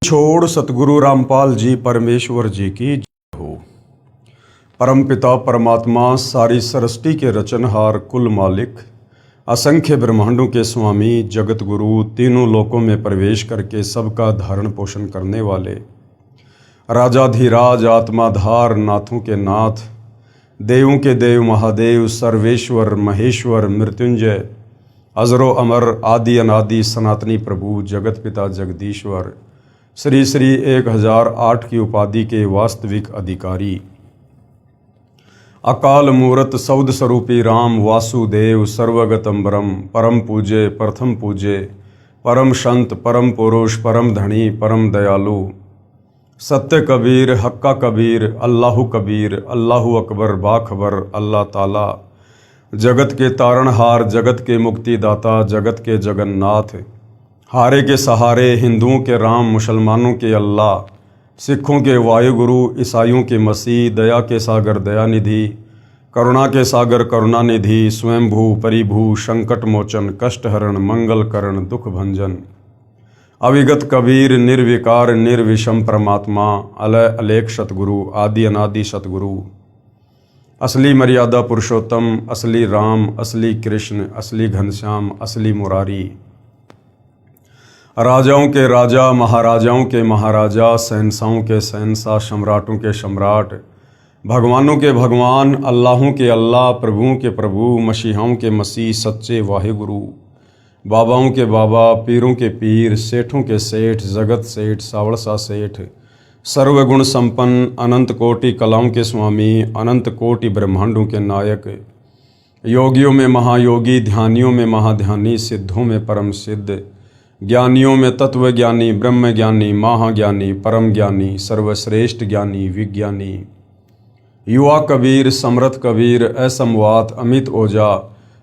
छोड़ सतगुरु रामपाल जी परमेश्वर जी की जय हो। परमपिता परमात्मा सारी सृष्टि के रचनहार कुल मालिक असंख्य ब्रह्मांडों के स्वामी जगत गुरु तीनों लोकों में प्रवेश करके सबका धारण पोषण करने वाले राजाधिराज आत्माधार नाथों के नाथ देवों के देव महादेव सर्वेश्वर महेश्वर मृत्युंजय अजरो अमर आदि अनादि सनातनी प्रभु जगत पिता जगदीश्वर श्री श्री 1008 की उपाधि के वास्तविक अधिकारी अकाल मूरत सौद स्वरूपी राम वासुदेव सर्वगतम ब्रह्म परम पूज्य प्रथम पूज्य परम संत परम पुरुष परम धनी परम दयालु सत्य कबीर हक्का कबीर अल्लाहु कबीर अल्लाहु अकबर बाखबर अल्लाह ताला जगत के तारणहार जगत के मुक्तिदाता जगत के जगन्नाथ हारे के सहारे हिंदुओं के राम मुसलमानों के अल्लाह सिखों के वायुगुरु ईसाइयों के मसीह दया के सागर दयानिधि करुणा के सागर करुणानिधि स्वयंभू परिभू संकट मोचन कष्टहरण मंगलकरण दुख भंजन अविगत कबीर निर्विकार निर्विषम परमात्मा अलय अलेख सतगुरु आदि अनादि सतगुरु असली मर्यादा पुरुषोत्तम असली राम असली कृष्ण असली घनश्याम असली मुरारी राजाओं के राजा महाराजाओं के महाराजा शहंशाहों के शहंशाह सम्राटों के सम्राट भगवानों के भगवान अल्लाहों के अल्लाह प्रभुओं के प्रभु मसीहाओं के मसीह सच्चे वाहिगुरु बाबाओं के बाबा पीरों के पीर सेठों के सेठ जगत सेठ सावड़सा सेठ सर्वगुण संपन्न अनंत कोटि कलाओं के स्वामी अनंत कोटि ब्रह्मांडों के नायक योगियों में महायोगी ध्यानियों में महाध्यानी सिद्धों में परम सिद्ध ज्ञानियों में तत्व ज्ञानी ब्रह्म ज्ञानी महाज्ञानी परम ज्ञानी सर्वश्रेष्ठ ज्ञानी विज्ञानी युवा कबीर समर्थ कबीर असमवात अमित ओजा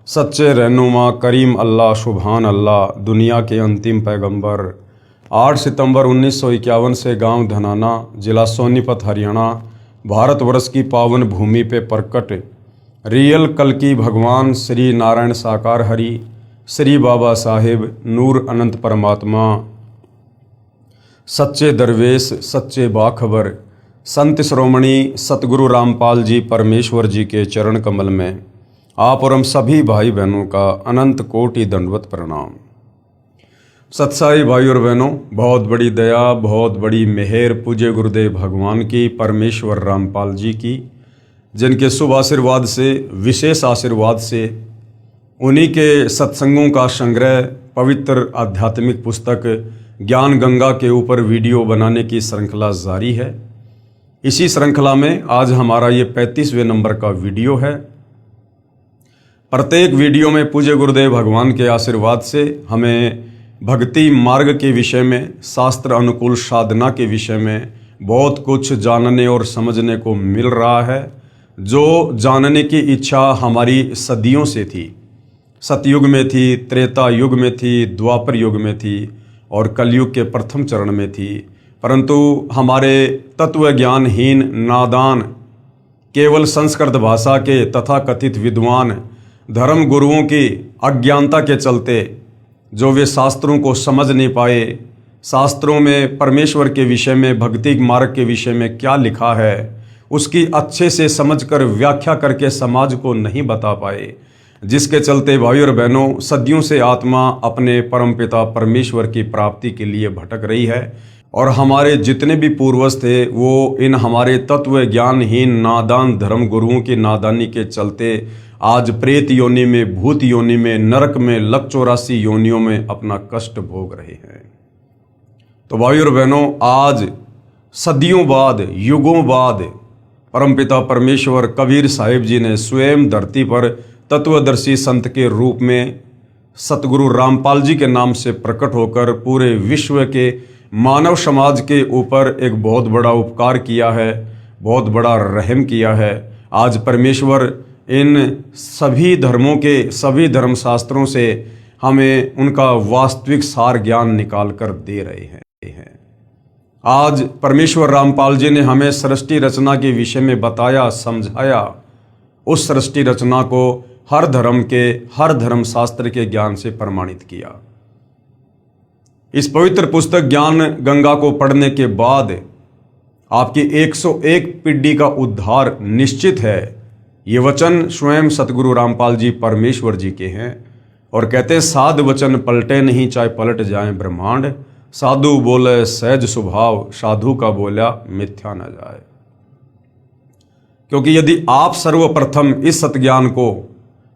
सच्चे रहनुमा करीम अल्लाह सुभान अल्लाह दुनिया के अंतिम पैगंबर 8 सितंबर 1951 से गांव धनाना जिला सोनीपत हरियाणा भारतवर्ष की पावन भूमि पे प्रकट रियल कल्कि भगवान श्री नारायण साकार हरि श्री बाबा साहिब नूर अनंत परमात्मा सच्चे दरवेश सच्चे बाखबर संत श्रोमणी सतगुरु रामपाल जी परमेश्वर जी के चरण कमल में आप और हम सभी भाई बहनों का अनंत कोटि दंडवत प्रणाम। सत्साई भाई और बहनों, बहुत बड़ी दया बहुत बड़ी मेहर पूज्य गुरुदेव भगवान की परमेश्वर रामपाल जी की, जिनके शुभ आशीर्वाद से विशेष आशीर्वाद से उन्हीं के सत्संगों का संग्रह पवित्र आध्यात्मिक पुस्तक ज्ञान गंगा के ऊपर वीडियो बनाने की श्रृंखला जारी है। इसी श्रृंखला में आज हमारा ये 35वें नंबर का वीडियो है। प्रत्येक वीडियो में पूज्य गुरुदेव भगवान के आशीर्वाद से हमें भक्ति मार्ग के विषय में शास्त्र अनुकूल साधना के विषय में बहुत कुछ जानने और समझने को मिल रहा है, जो जानने की इच्छा हमारी सदियों से थी। सतयुग में थी, त्रेता युग में थी, द्वापर युग में थी और कलयुग के प्रथम चरण में थी, परंतु हमारे तत्व ज्ञानहीन नादान केवल संस्कृत भाषा के तथाकथित विद्वान धर्म गुरुओं की अज्ञानता के चलते जो वे शास्त्रों को समझ नहीं पाए, शास्त्रों में परमेश्वर के विषय में भक्ति मार्ग के विषय में क्या लिखा है उसकी अच्छे से समझकर व्याख्या करके समाज को नहीं बता पाए, जिसके चलते भाई और बहनों सदियों से आत्मा अपने परमपिता परमेश्वर की प्राप्ति के लिए भटक रही है। और हमारे जितने भी पूर्वज थे वो इन हमारे तत्व ज्ञानहीन नादान धर्म गुरुओं की नादानी के चलते आज प्रेत योनि में, भूत योनि में, नरक में, लक 84 योनियों में अपना कष्ट भोग रहे हैं। तो भाई और बहनों, आज सदियों बाद युगों बाद परमपिता परमेश्वर कबीर साहिब जी ने स्वयं धरती पर तत्वदर्शी संत के रूप में सतगुरु रामपाल जी के नाम से प्रकट होकर पूरे विश्व के मानव समाज के ऊपर एक बहुत बड़ा उपकार किया है, बहुत बड़ा रहम किया है। आज परमेश्वर इन सभी धर्मों के सभी धर्मशास्त्रों से हमें उनका वास्तविक सार ज्ञान निकाल कर दे रहे हैं। आज परमेश्वर रामपाल जी ने हमें सृष्टि रचना के विषय में बताया, समझाया। उस सृष्टि रचना को हर धर्म के हर धर्म शास्त्र के ज्ञान से प्रमाणित किया। इस पवित्र पुस्तक ज्ञान गंगा को पढ़ने के बाद आपकी 101 पीढ़ी का उद्धार निश्चित है। ये वचन स्वयं सतगुरु रामपाल जी परमेश्वर जी के हैं और कहते हैं, साध वचन पलटे नहीं चाहे पलट जाए ब्रह्मांड, साधु बोले सहज स्वभाव, साधु का बोला मिथ्या न जाए। क्योंकि यदि आप सर्वप्रथम इस सतज्ञान को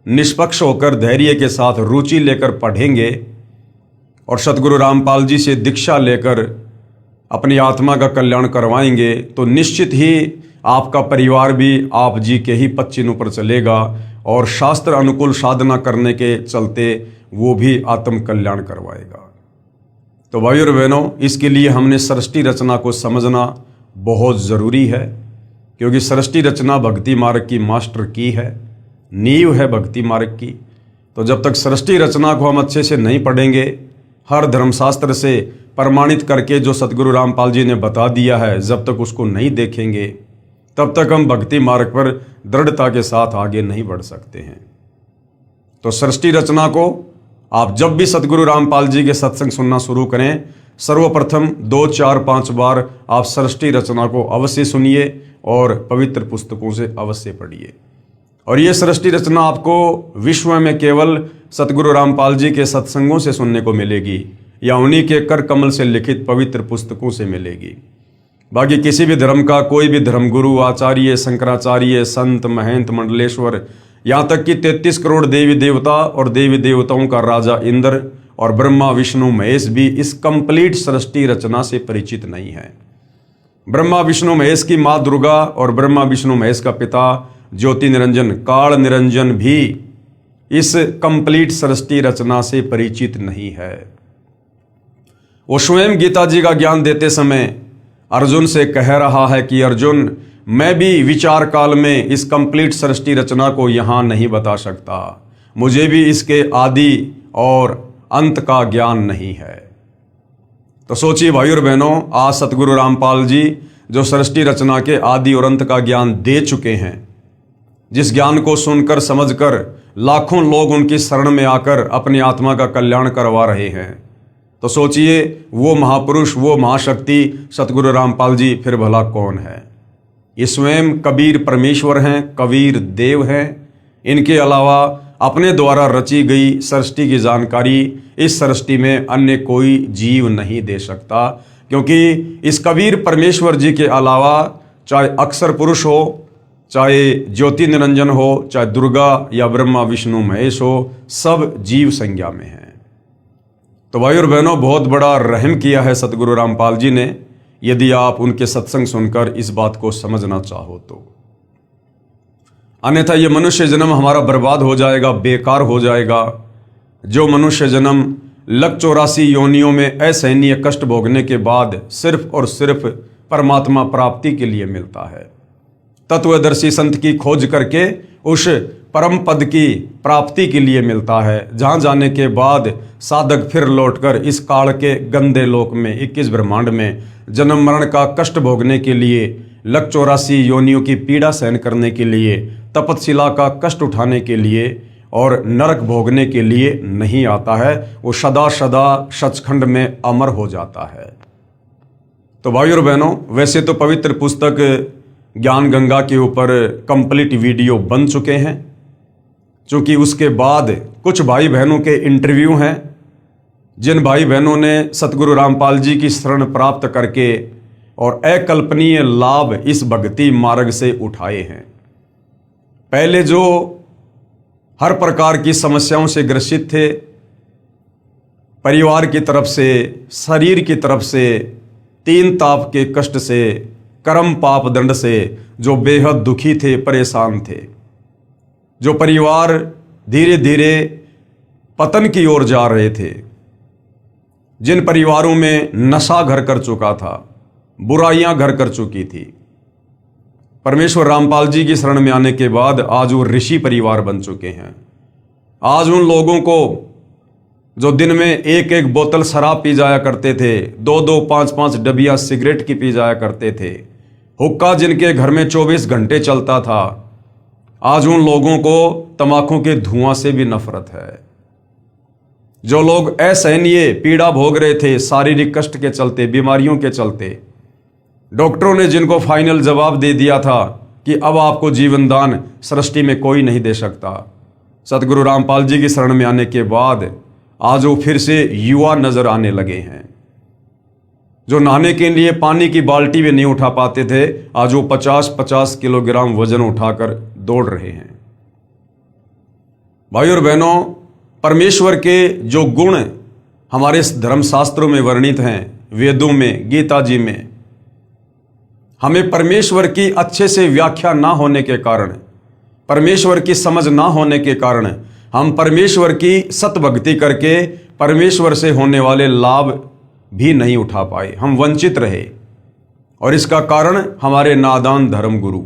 निष्पक्ष होकर धैर्य के साथ रुचि लेकर पढ़ेंगे और सतगुरु रामपाल जी से दीक्षा लेकर अपनी आत्मा का कल्याण करवाएंगे, तो निश्चित ही आपका परिवार भी आप जी के ही पच्चीनों पर चलेगा और शास्त्र अनुकूल साधना करने के चलते वो भी आत्म कल्याण करवाएगा। तो भाइयों और बहनों, इसके लिए हमने सृष्टि रचना को समझना बहुत ज़रूरी है, क्योंकि सृष्टि रचना भक्ति मार्ग की मास्टर की है, नींव है भक्ति मार्ग की। तो जब तक सृष्टि रचना को हम अच्छे से नहीं पढ़ेंगे, हर धर्मशास्त्र से प्रमाणित करके जो सतगुरु रामपाल जी ने बता दिया है, जब तक उसको नहीं देखेंगे तब तक हम भक्ति मार्ग पर दृढ़ता के साथ आगे नहीं बढ़ सकते हैं। तो सृष्टि रचना को आप जब भी सतगुरु रामपाल जी के सत्संग सुनना शुरू करें, सर्वप्रथम 2, 4, 5 बार आप सृष्टि रचना को अवश्य सुनिए और पवित्र पुस्तकों से अवश्य पढ़िए। और ये सृष्टि रचना आपको विश्व में केवल सतगुरु रामपाल जी के सत्संगों से सुनने को मिलेगी या उन्हीं के कर कमल से लिखित पवित्र पुस्तकों से मिलेगी। बाकी किसी भी धर्म का कोई भी धर्मगुरु, आचार्य, शंकराचार्य, संत, महंत, मंडलेश्वर, यहाँ तक कि 33 करोड़ देवी देवता और देवी देवताओं का राजा इंद्र और ब्रह्मा विष्णु महेश भी इस कंप्लीट सृष्टि रचना से परिचित नहीं है। ब्रह्मा विष्णु महेश की माँ दुर्गा और ब्रह्मा विष्णु महेश का पिता ज्योति निरंजन काल निरंजन भी इस कंप्लीट सृष्टि रचना से परिचित नहीं है। वो स्वयं गीता जी का ज्ञान देते समय अर्जुन से कह रहा है कि अर्जुन, मैं भी विचार काल में इस कंप्लीट सृष्टि रचना को यहाँ नहीं बता सकता, मुझे भी इसके आदि और अंत का ज्ञान नहीं है। तो सोचिए भाइयों और बहनों, आज सतगुरु रामपाल जी जो सृष्टि रचना के आदि और अंत का ज्ञान दे चुके हैं, जिस ज्ञान को सुनकर समझकर लाखों लोग उनकी शरण में आकर अपनी आत्मा का कल्याण करवा रहे हैं, तो सोचिए वो महापुरुष, वो महाशक्ति सतगुरु रामपाल जी फिर भला कौन है। ये स्वयं कबीर परमेश्वर हैं, कबीर देव हैं। इनके अलावा अपने द्वारा रची गई सृष्टि की जानकारी इस सृष्टि में अन्य कोई जीव नहीं दे सकता, क्योंकि इस कबीर परमेश्वर जी के अलावा चाहे अक्षर पुरुष हो, चाहे ज्योति निरंजन हो, चाहे दुर्गा या ब्रह्मा विष्णु महेश हो, सब जीव संज्ञा में हैं। तो भाई और बहनों, बहुत बड़ा रहम किया है सतगुरु रामपाल जी ने, यदि आप उनके सत्संग सुनकर इस बात को समझना चाहो तो। अन्यथा ये मनुष्य जन्म हमारा बर्बाद हो जाएगा, बेकार हो जाएगा। जो मनुष्य जन्म 184 योनियों में असहनीय कष्ट भोगने के बाद सिर्फ और सिर्फ परमात्मा प्राप्ति के लिए मिलता है, तत्वदर्शी संत की खोज करके उस परम पद की प्राप्ति के लिए मिलता है, जहाँ जाने के बाद साधक फिर लौटकर इस काल के गंदे लोक में 21 ब्रह्मांड में जन्म मरण का कष्ट भोगने के लिए, 184 योनियों की पीड़ा सहन करने के लिए, तपतशिला का कष्ट उठाने के लिए और नरक भोगने के लिए नहीं आता है। वो सदा सदा सचखंड में अमर हो जाता है। तो भाइयों और बहनों, वैसे तो पवित्र पुस्तक ज्ञान गंगा के ऊपर कंप्लीट वीडियो बन चुके हैं, क्योंकि उसके बाद कुछ भाई बहनों के इंटरव्यू हैं, जिन भाई बहनों ने सतगुरु रामपाल जी की शरण प्राप्त करके और अकल्पनीय लाभ इस भक्ति मार्ग से उठाए हैं। पहले जो हर प्रकार की समस्याओं से ग्रसित थे, परिवार की तरफ से, शरीर की तरफ से, 3 ताप के कष्ट से, कर्म पाप दंड से जो बेहद दुखी थे, परेशान थे, जो परिवार धीरे धीरे पतन की ओर जा रहे थे, जिन परिवारों में नशा घर कर चुका था, बुराइयां घर कर चुकी थी, परमेश्वर रामपाल जी की शरण में आने के बाद आज वो ऋषि परिवार बन चुके हैं। आज उन लोगों को जो दिन में 1-1 बोतल शराब पी जाया करते थे, 2-2, 5-5 डबियां सिगरेट की पी जाया करते थे, हुक्का जिनके घर में 24 घंटे चलता था, आज उन लोगों को तंबाकू के धुआं से भी नफरत है। जो लोग असहनीय पीड़ा भोग रहे थे शारीरिक कष्ट के चलते, बीमारियों के चलते, डॉक्टरों ने जिनको फाइनल जवाब दे दिया था कि अब आपको जीवन दान सृष्टि में कोई नहीं दे सकता, सतगुरु रामपाल जी की शरण में आने के बाद आज वो फिर से युवा नजर आने लगे हैं। जो नहाने के लिए पानी की बाल्टी भी नहीं उठा पाते थे, आज वो 50-50 किलोग्राम वजन उठाकर दौड़ रहे हैं। भाई और बहनों, परमेश्वर के जो गुण हमारे धर्मशास्त्रों में वर्णित हैं, वेदों में, गीता जी में, हमें परमेश्वर की अच्छे से व्याख्या ना होने के कारण, परमेश्वर की समझ ना होने के कारण हम परमेश्वर की सतभक्ति करके परमेश्वर से होने वाले लाभ भी नहीं उठा पाए, हम वंचित रहे। और इसका कारण हमारे नादान धर्म गुरु,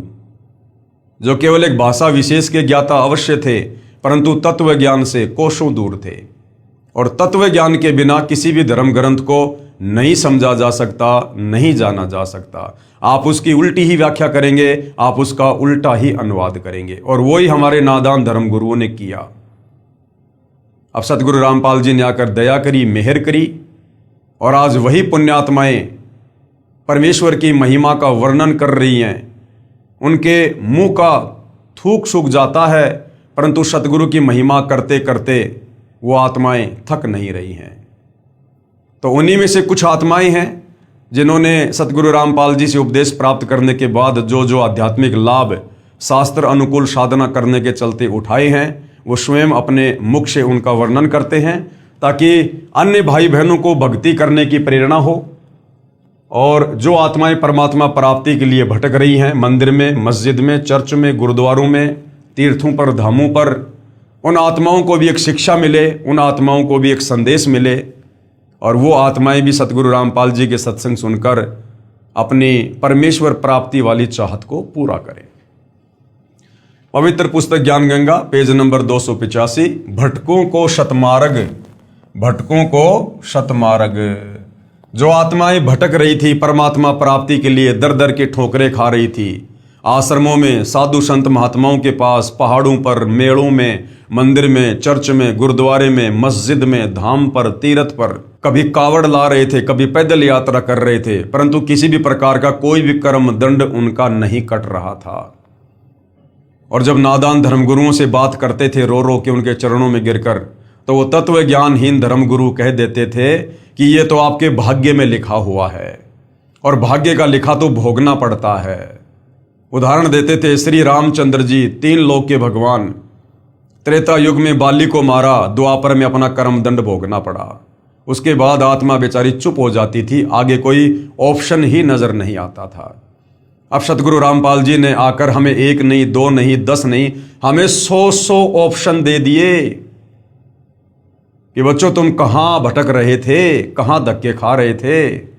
जो केवल एक भाषा विशेष के ज्ञाता अवश्य थे, परंतु तत्व ज्ञान से कोसों दूर थे। और तत्व ज्ञान के बिना किसी भी धर्म ग्रंथ को नहीं समझा जा सकता, नहीं जाना जा सकता। आप उसकी उल्टी ही व्याख्या करेंगे, आप उसका उल्टा ही अनुवाद करेंगे, और वही हमारे नादान धर्म गुरुओं ने किया। अब सतगुरु रामपाल जी ने आकर दया करी, मेहर करी, और आज वही पुण्यात्माएं परमेश्वर की महिमा का वर्णन कर रही हैं। उनके मुंह का थूक सूख जाता है, परंतु सतगुरु की महिमा करते करते वो आत्माएं थक नहीं रही हैं। तो उन्हीं में से कुछ आत्माएं हैं जिन्होंने सतगुरु रामपाल जी से उपदेश प्राप्त करने के बाद जो जो आध्यात्मिक लाभ शास्त्र अनुकूल साधना करने के चलते उठाए हैं, वो स्वयं अपने मुख से उनका वर्णन करते हैं, ताकि अन्य भाई बहनों को भक्ति करने की प्रेरणा हो। और जो आत्माएं परमात्मा प्राप्ति के लिए भटक रही हैं, मंदिर में, मस्जिद में, चर्च में, गुरुद्वारों में, तीर्थों पर, धामों पर, उन आत्माओं को भी एक शिक्षा मिले, उन आत्माओं को भी एक संदेश मिले, और वो आत्माएं भी सतगुरु रामपाल जी के सत्संग सुनकर अपनी परमेश्वर प्राप्ति वाली चाहत को पूरा करें। पवित्र पुस्तक ज्ञान गंगा, पेज नंबर 285, भटकों को शतमार्ग, भटकों को शतमार्ग। जो आत्माएं भटक रही थी, परमात्मा प्राप्ति के लिए दर दर के ठोकरें खा रही थी, आश्रमों में, साधु संत महात्माओं के पास, पहाड़ों पर, मेड़ों में, मंदिर में, चर्च में, गुरुद्वारे में, मस्जिद में, धाम पर, तीर्थ पर, कभी कावड़ ला रहे थे, कभी पैदल यात्रा कर रहे थे, परंतु किसी भी प्रकार का कोई भी कर्म दंड उनका नहीं कट रहा था। और जब नादान धर्मगुरुओं से बात करते थे रो रो के उनके चरणों में गिरकर, तो वो तत्व ज्ञानहीन धर्मगुरु कह देते थे कि ये तो आपके भाग्य में लिखा हुआ है, और भाग्य का लिखा तो भोगना पड़ता है। उदाहरण देते थे, श्री रामचंद्र जी 3 लोक के भगवान, त्रेता युग में बाली को मारा, द्वापर में अपना कर्म दंड भोगना पड़ा। उसके बाद आत्मा बेचारी चुप हो जाती थी, आगे कोई ऑप्शन ही नजर नहीं आता था। अब सतगुरु रामपाल जी ने आकर हमें 1 नहीं, 2 नहीं, 10 नहीं, हमें 100 ऑप्शन दे दिए कि बच्चों तुम कहां भटक रहे थे, कहां धक्के खा रहे थे।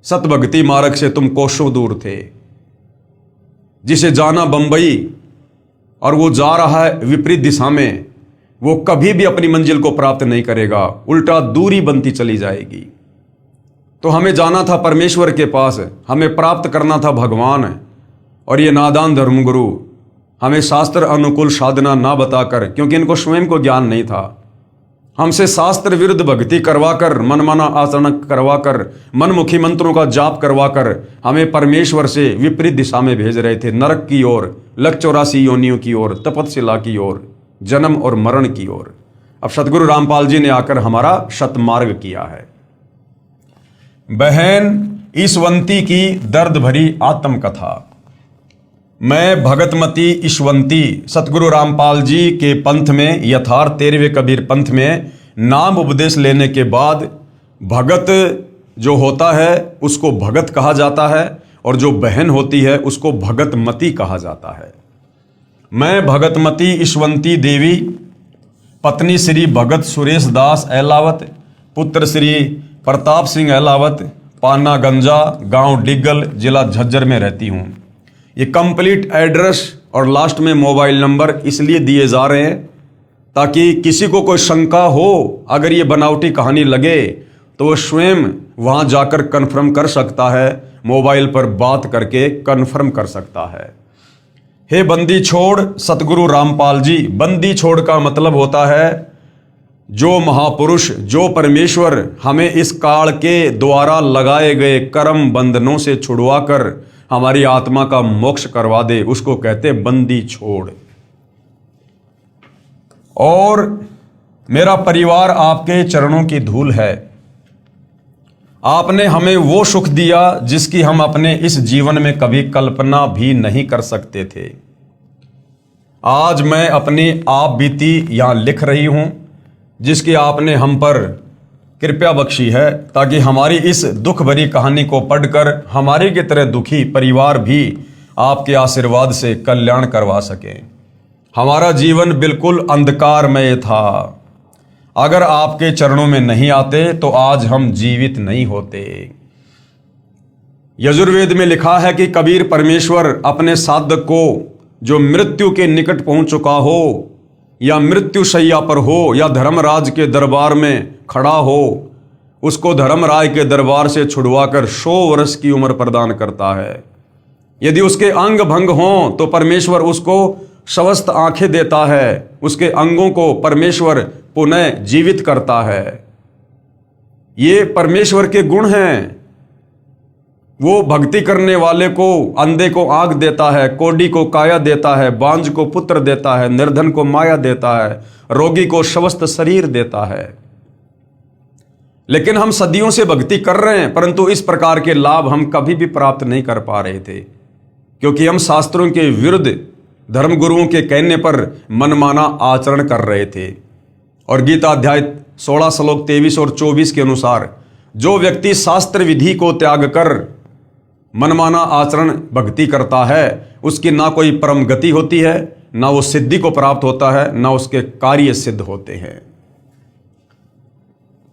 सतभक्ति मार्ग से तुम कोसों दूर थे। जिसे जाना बंबई और वो जा रहा है विपरीत दिशा में, वो कभी भी अपनी मंजिल को प्राप्त नहीं करेगा, उल्टा दूरी बनती चली जाएगी। तो हमें जाना था परमेश्वर के पास, हमें प्राप्त करना था भगवान। और ये नादान धर्मगुरु हमें शास्त्र अनुकूल साधना ना बताकर, क्योंकि इनको स्वयं को ज्ञान नहीं था, हमसे शास्त्र विरुद्ध भक्ति करवाकर, मनमाना आचरण करवाकर, मनमुखी मंत्रों का जाप करवाकर हमें परमेश्वर से विपरीत दिशा में भेज रहे थे, नरक की ओर, 184 योनियों की ओर, तपस्या की ओर, जन्म और मरण की ओर। अब सतगुरु रामपाल जी ने आकर हमारा शतमार्ग किया है। बहन ईशवंती की दर्द भरी आत्मकथा। मैं भगतमती ईशवंती सतगुरु रामपाल जी के पंथ में, यथार्थ 13वें कबीर पंथ में नाम उपदेश लेने के बाद भगत जो होता है उसको भगत कहा जाता है, और जो बहन होती है उसको भगतमती कहा जाता है। मैं भगतमती ईशवंती देवी, पत्नी श्री भगत सुरेश दास अहलावत, पुत्र श्री प्रताप सिंह अहलावत, पाना गंजा, गांव डिग्गल, जिला झज्जर में रहती हूँ। ये कंप्लीट एड्रेस और लास्ट में मोबाइल नंबर इसलिए दिए जा रहे हैं ताकि किसी को कोई शंका हो, अगर ये बनावटी कहानी लगे तो वो स्वयं वहां जाकर कन्फर्म कर सकता है, मोबाइल पर बात करके कन्फर्म कर सकता है। हे बंदी छोड़ सतगुरु रामपाल जी। बंदी छोड़ का मतलब होता है जो महापुरुष, जो परमेश्वर हमें इस काल के द्वारा लगाए गए कर्म बंधनों से छुड़वाकर हमारी आत्मा का मोक्ष करवा दे, उसको कहते बंदी छोड़। और मेरा परिवार आपके चरणों की धूल है। आपने हमें वो सुख दिया जिसकी हम अपने इस जीवन में कभी कल्पना भी नहीं कर सकते थे। आज मैं अपनी आप बीती यहां लिख रही हूं, जिसकी आपने हम पर कृपया बख्शी है, ताकि हमारी इस दुख भरी कहानी को पढ़कर हमारे की तरह दुखी परिवार भी आपके आशीर्वाद से कल्याण करवा सकें। हमारा जीवन बिल्कुल अंधकारमय था। अगर आपके चरणों में नहीं आते तो आज हम जीवित नहीं होते। यजुर्वेद में लिखा है कि कबीर परमेश्वर अपने साधक को जो मृत्यु के निकट पहुंच चुका हो, या मृत्यु शैया पर हो, या धर्मराज के दरबार में खड़ा हो, उसको धर्मराज के दरबार से छुड़वाकर 100 वर्ष की उम्र प्रदान करता है। यदि उसके अंग भंग हों तो परमेश्वर उसको स्वस्थ आंखें देता है, उसके अंगों को परमेश्वर पुनः जीवित करता है। ये परमेश्वर के गुण हैं। वो भक्ति करने वाले को, अंधे को आंख देता है, कोढ़ी को काया देता है, बांझ को पुत्र देता है, निर्धन को माया देता है, रोगी को स्वस्थ शरीर देता है। लेकिन हम सदियों से भक्ति कर रहे हैं, परंतु इस प्रकार के लाभ हम कभी भी प्राप्त नहीं कर पा रहे थे, क्योंकि हम शास्त्रों के विरुद्ध धर्मगुरुओं के कहने पर मनमाना आचरण कर रहे थे। और गीता अध्याय 16 श्लोक 23 और 24 के अनुसार जो व्यक्ति शास्त्र विधि को त्याग कर मनमाना आचरण भक्ति करता है, उसकी ना कोई परम गति होती है, ना वो सिद्धि को प्राप्त होता है, ना उसके कार्य सिद्ध होते हैं।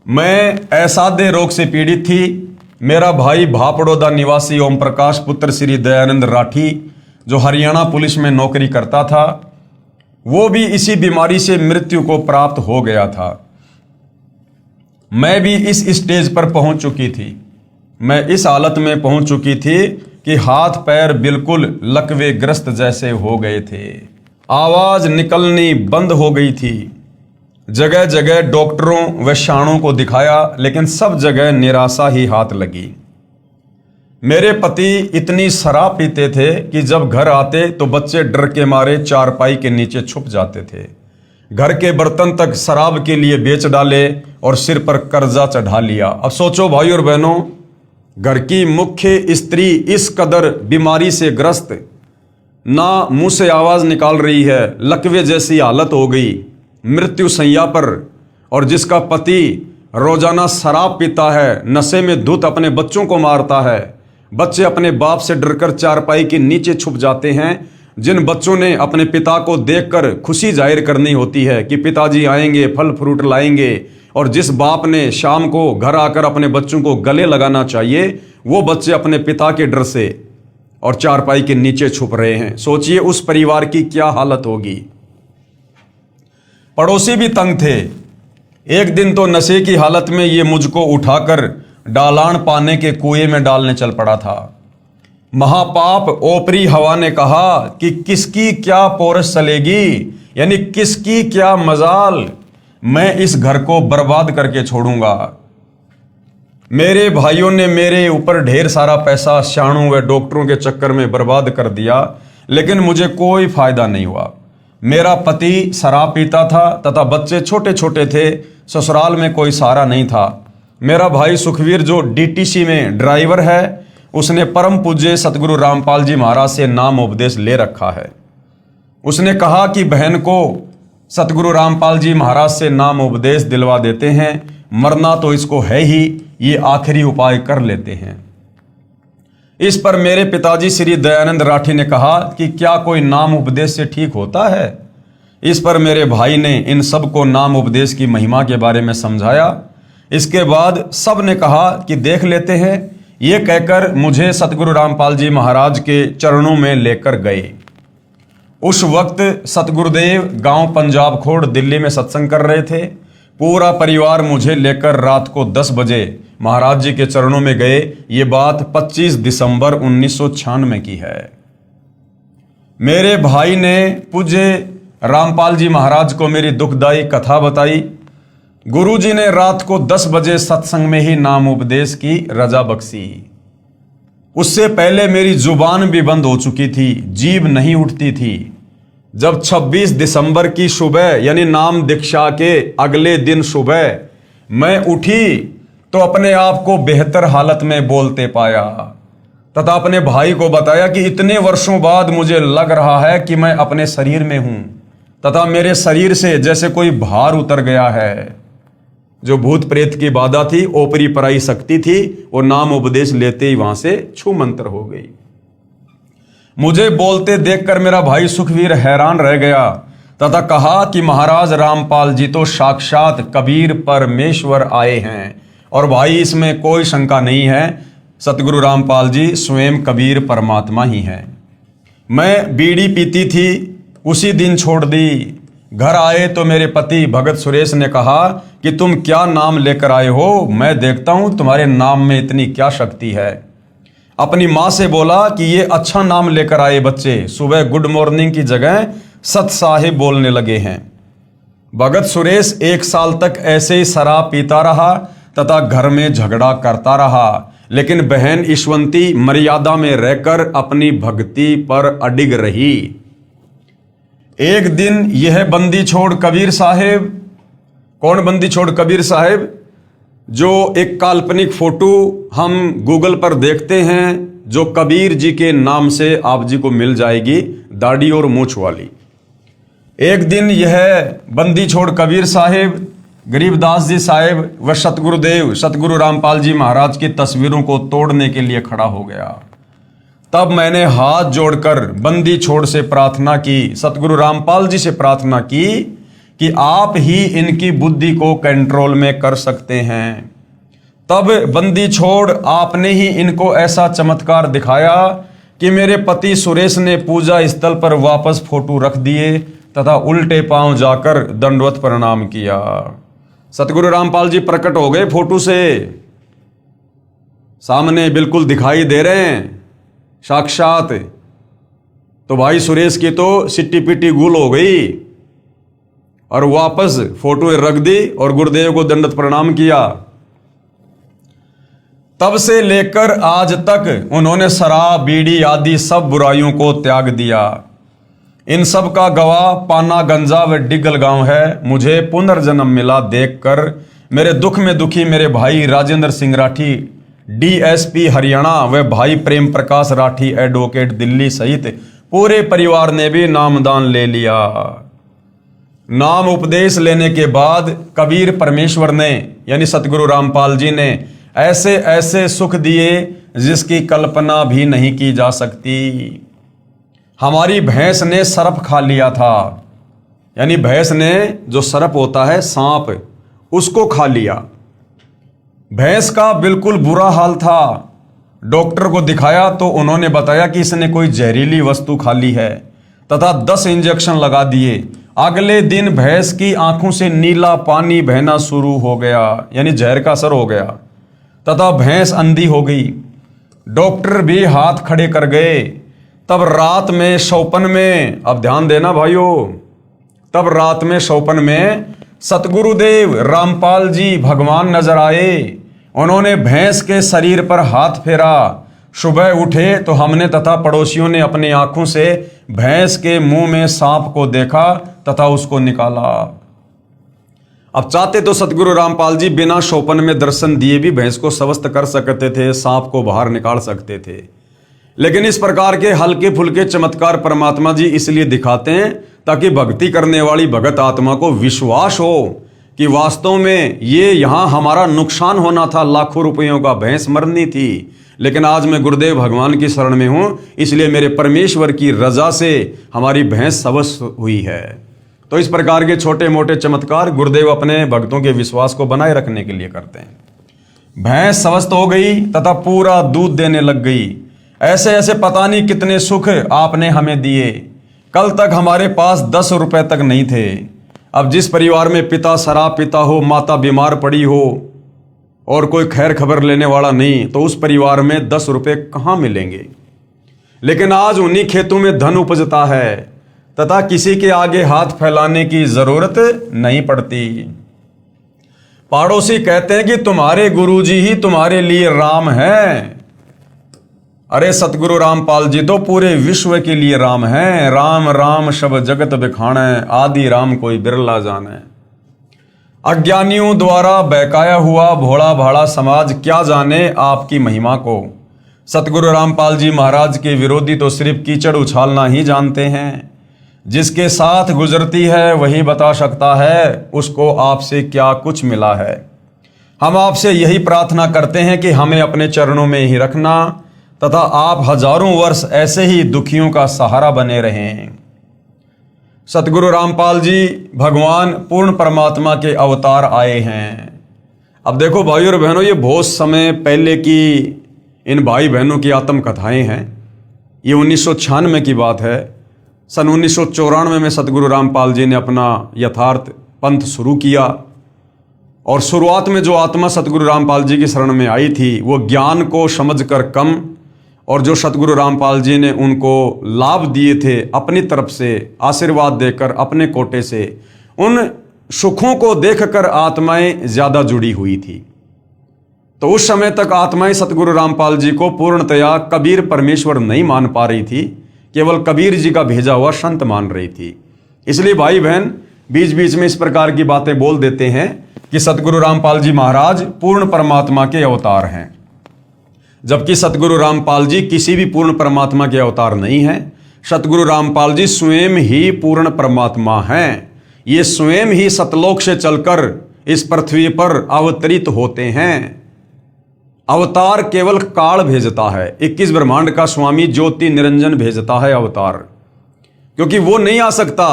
मैं असाध्य रोग से पीड़ित थी। मेरा भाई भापड़ौदा निवासी ओम प्रकाश पुत्र श्री दयानंद राठी, जो हरियाणा पुलिस में नौकरी करता था, वो भी इसी बीमारी से मृत्यु को प्राप्त हो गया था। मैं भी इस स्टेज पर पहुंच चुकी थी। मैं इस हालत में पहुंच चुकी थी कि हाथ पैर बिल्कुल लकवे ग्रस्त जैसे हो गए थे। आवाज निकलनी बंद हो गई थी। जगह जगह डॉक्टरों व शाणों को दिखाया, लेकिन सब जगह निराशा ही हाथ लगी। मेरे पति इतनी शराब पीते थे कि जब घर आते तो बच्चे डर के मारे चारपाई के नीचे छुप जाते थे। घर के बर्तन तक शराब के लिए बेच डाले और सिर पर कर्जा चढ़ा लिया। अब सोचो भाई और बहनों, घर की मुख्य स्त्री इस कदर बीमारी से ग्रस्त, ना मुंह से आवाज निकाल रही है, लकवे जैसी हालत हो गई, मृत्यु शैया पर, और जिसका पति रोजाना शराब पीता है, नशे में धुत अपने बच्चों को मारता है। बच्चे अपने बाप से डरकर चारपाई के नीचे छुप जाते हैं। जिन बच्चों ने अपने पिता को देखकर खुशी जाहिर करनी होती है कि पिताजी आएंगे, फल फ्रूट लाएंगे, और जिस बाप ने शाम को घर आकर अपने बच्चों को गले लगाना चाहिए, वो बच्चे अपने पिता के डर से और चारपाई के नीचे छुप रहे हैं। सोचिए उस परिवार की क्या हालत होगी। पड़ोसी भी तंग थे। एक दिन तो नशे की हालत में ये मुझको उठाकर डालान पाने के कुएं में डालने चल पड़ा था। महापाप ओपरी हवा ने कहा कि किसकी क्या पोरस चलेगी, यानी किसकी क्या मजाल, मैं इस घर को बर्बाद करके छोड़ूंगा। मेरे भाइयों ने मेरे ऊपर ढेर सारा पैसा शाणों व डॉक्टरों के चक्कर में बर्बाद कर दिया, लेकिन मुझे कोई फायदा नहीं हुआ। मेरा पति शराब पीता था तथा बच्चे छोटे छोटे थे। ससुराल में कोई सहारा नहीं था। मेरा भाई सुखवीर जो डीटीसी में ड्राइवर है, उसने परम पूज्य सतगुरु रामपाल जी महाराज से नाम उपदेश ले रखा है। उसने कहा कि बहन को सतगुरु रामपाल जी महाराज से नाम उपदेश दिलवा देते हैं, मरना तो इसको है ही, ये आखिरी उपाय कर लेते हैं। इस पर मेरे पिताजी श्री दयानंद राठी ने कहा कि क्या कोई नाम उपदेश से ठीक होता है। इस पर मेरे भाई ने इन सब को नाम उपदेश की महिमा के बारे में समझाया। इसके बाद सब ने कहा कि देख लेते हैं। ये कहकर मुझे सतगुरु रामपाल जी महाराज के चरणों में लेकर गए। उस वक्त सतगुरुदेव गांव पंजाब खोड़ दिल्ली में सत्संग कर रहे थे। पूरा परिवार मुझे लेकर रात को 10 बजे महाराज जी के चरणों में गए। ये बात 25 दिसंबर 1996 की है। मेरे भाई ने पूज्य रामपाल जी महाराज को मेरी दुखदाई कथा बताई। गुरुजी ने रात को 10 बजे सत्संग में ही नाम उपदेश की रजा बख्शी। उससे पहले मेरी जुबान भी बंद हो चुकी थी, जीभ नहीं उठती थी। जब 26 दिसंबर की सुबह यानी नाम दीक्षा के अगले दिन सुबह मैं उठी तो अपने आप को बेहतर हालत में बोलते पाया तथा अपने भाई को बताया कि इतने वर्षों बाद मुझे लग रहा है कि मैं अपने शरीर में हूं तथा मेरे शरीर से जैसे कोई भार उतर गया है। जो भूत प्रेत की बाधा थी, ओपरी पराई शक्ति थी, वो नाम उपदेश लेते ही वहां से छू मंतर हो गई। मुझे बोलते देखकर मेरा भाई सुखवीर हैरान रह गया तथा कहा कि महाराज रामपाल जी तो साक्षात कबीर परमेश्वर आए हैं। और भाई इसमें कोई शंका नहीं है, सतगुरु रामपाल जी स्वयं कबीर परमात्मा ही हैं। मैं बीड़ी पीती थी, उसी दिन छोड़ दी। घर आए तो मेरे पति भगत सुरेश ने कहा कि तुम क्या नाम लेकर आए हो, मैं देखता हूं तुम्हारे नाम में इतनी क्या शक्ति है। अपनी माँ से बोला कि ये अच्छा नाम लेकर आए बच्चे, सुबह गुड मॉर्निंग की जगह सत साहिब बोलने लगे हैं। भगत सुरेश 1 साल तक ऐसे ही शराब पीता रहा तथा घर में झगड़ा करता रहा, लेकिन बहन ईश्वंती मर्यादा में रहकर अपनी भक्ति पर अडिग रही। एक दिन यह बंदी छोड़ कबीर साहेब, कौन बंदी छोड़ कबीर साहेब, जो एक काल्पनिक फोटो हम गूगल पर देखते हैं, जो कबीर जी के नाम से आप जी को मिल जाएगी, दाढ़ी और मूछ वाली। एक दिन यह बंदी छोड़ कबीर साहेब, गरीबदास जी साहेब व सतगुरुदेव सतगुरु रामपाल जी महाराज की तस्वीरों को तोड़ने के लिए खड़ा हो गया। तब मैंने हाथ जोड़कर बंदी छोड़ से प्रार्थना की, सतगुरु रामपाल जी से प्रार्थना की कि आप ही इनकी बुद्धि को कंट्रोल में कर सकते हैं। तब बंदी छोड़ आपने ही इनको ऐसा चमत्कार दिखाया कि मेरे पति सुरेश ने पूजा स्थल पर वापस फोटो रख दिए तथा उल्टे पांव जाकर दंडवत प्रणाम किया। सतगुरु रामपाल जी प्रकट हो गए, फोटो से सामने बिल्कुल दिखाई दे रहे हैं साक्षात। तो भाई सुरेश की तो सिट्टी पिट्टी गुल हो गई और वापस फोटो रख दी और गुरुदेव को दंडवत प्रणाम किया। तब से लेकर आज तक उन्होंने शराब बीड़ी आदि सब बुराइयों को त्याग दिया। इन सब का गवाह पाना गंजा व डिगल गांव है। मुझे पुनर्जन्म मिला देखकर मेरे दुख में दुखी मेरे भाई राजेंद्र सिंह राठी डीएसपी हरियाणा व भाई प्रेम प्रकाश राठी एडवोकेट दिल्ली सहित पूरे परिवार ने भी नामदान ले लिया। नाम उपदेश लेने के बाद कबीर परमेश्वर ने यानी सतगुरु रामपाल जी ने ऐसे ऐसे सुख दिए जिसकी कल्पना भी नहीं की जा सकती। हमारी भैंस ने सर्प खा लिया था, यानी भैंस ने जो सर्प होता है सांप, उसको खा लिया। भैंस का बिल्कुल बुरा हाल था। डॉक्टर को दिखाया तो उन्होंने बताया कि इसने कोई जहरीली वस्तु खा ली है तथा 10 इंजेक्शन लगा दिए। अगले दिन भैंस की आंखों से नीला पानी बहना शुरू हो गया, यानी जहर का असर हो गया तथा भैंस अंधी हो गई। डॉक्टर भी हाथ खड़े कर गए। तब रात में शौपन में, अब ध्यान देना भाइयों, तब रात में शौपन में सतगुरुदेव रामपाल जी भगवान नजर आए। उन्होंने भैंस के शरीर पर हाथ फेरा। सुबह उठे तो हमने तथा पड़ोसियों ने अपनी आंखों से भैंस के मुंह में सांप को देखा तथा उसको निकाला। अब चाहते तो सतगुरु रामपाल जी बिना शौपन में दर्शन दिए भी भैंस को स्वस्थ कर सकते थे, सांप को बाहर निकाल सकते थे, लेकिन इस प्रकार के हल्के फुल्के चमत्कार परमात्मा जी इसलिए दिखाते हैं ताकि भक्ति करने वाली भगत आत्मा को विश्वास हो कि वास्तव में ये यहाँ हमारा नुकसान होना था, लाखों रुपयों का भैंस मरनी थी, लेकिन आज मैं गुरुदेव भगवान की शरण में हूँ, इसलिए मेरे परमेश्वर की रजा से हमारी भैंस स्वस्थ हुई है। तो इस प्रकार के छोटे मोटे चमत्कार गुरुदेव अपने भक्तों के विश्वास को बनाए रखने के लिए करते हैं। भैंस स्वस्थ हो गई तथा पूरा दूध देने लग गई। ऐसे ऐसे पता नहीं कितने सुख आपने हमें दिए। कल तक हमारे पास 10 रुपए तक नहीं थे। अब जिस परिवार में पिता शराब पीता हो, माता बीमार पड़ी हो और कोई खैर खबर लेने वाला नहीं, तो उस परिवार में 10 रुपए कहाँ मिलेंगे। लेकिन आज उन्हीं खेतों में धन उपजता है तथा किसी के आगे हाथ फैलाने की जरूरत नहीं पड़ती। पड़ोसी कहते हैं कि तुम्हारे गुरुजी ही तुम्हारे लिए राम हैं। अरे सतगुरु रामपाल जी तो पूरे विश्व के लिए राम हैं। राम राम शब जगत बिखाणे, आदि राम कोई बिरला जाने। अज्ञानियों द्वारा बहकाया हुआ भोला भाला समाज क्या जाने आपकी महिमा को। सतगुरु रामपाल जी महाराज के विरोधी तो सिर्फ कीचड़ उछालना ही जानते हैं। जिसके साथ गुजरती है वही बता सकता है उसको आपसे क्या कुछ मिला है। हम आपसे यही प्रार्थना करते हैं कि हमें अपने चरणों में ही रखना तथा आप हजारों वर्ष ऐसे ही दुखियों का सहारा बने रहें। सतगुरु रामपाल जी भगवान पूर्ण परमात्मा के अवतार आए हैं। अब देखो भाइयों और बहनों, ये बहुत समय पहले की इन भाई बहनों की आत्मकथाएं हैं। ये 1996 की बात है। सन 1994 में सतगुरु रामपाल जी ने अपना यथार्थ पंथ शुरू किया और शुरुआत में जो आत्मा सतगुरु रामपाल जी की शरण में आई थी वो ज्ञान को समझकर कम, और जो सतगुरु रामपाल जी ने उनको लाभ दिए थे अपनी तरफ से आशीर्वाद देकर अपने कोटे से, उन सुखों को देखकर आत्माएं ज़्यादा जुड़ी हुई थी। तो उस समय तक आत्माएं सतगुरु रामपाल जी को पूर्णतया कबीर परमेश्वर नहीं मान पा रही थी, केवल कबीर जी का भेजा हुआ संत मान रही थी। इसलिए भाई बहन बीच बीच में इस प्रकार की बातें बोल देते हैं कि सतगुरु रामपाल जी महाराज पूर्ण परमात्मा के अवतार हैं, जबकि सतगुरु रामपाल जी किसी भी पूर्ण परमात्मा के अवतार नहीं हैं। सतगुरु रामपाल जी स्वयं ही पूर्ण परमात्मा हैं। ये स्वयं ही सतलोक से चलकर इस पृथ्वी पर अवतरित होते हैं। अवतार केवल काल भेजता है। 21 ब्रह्मांड का स्वामी ज्योति निरंजन भेजता है अवतार, क्योंकि वो नहीं आ सकता,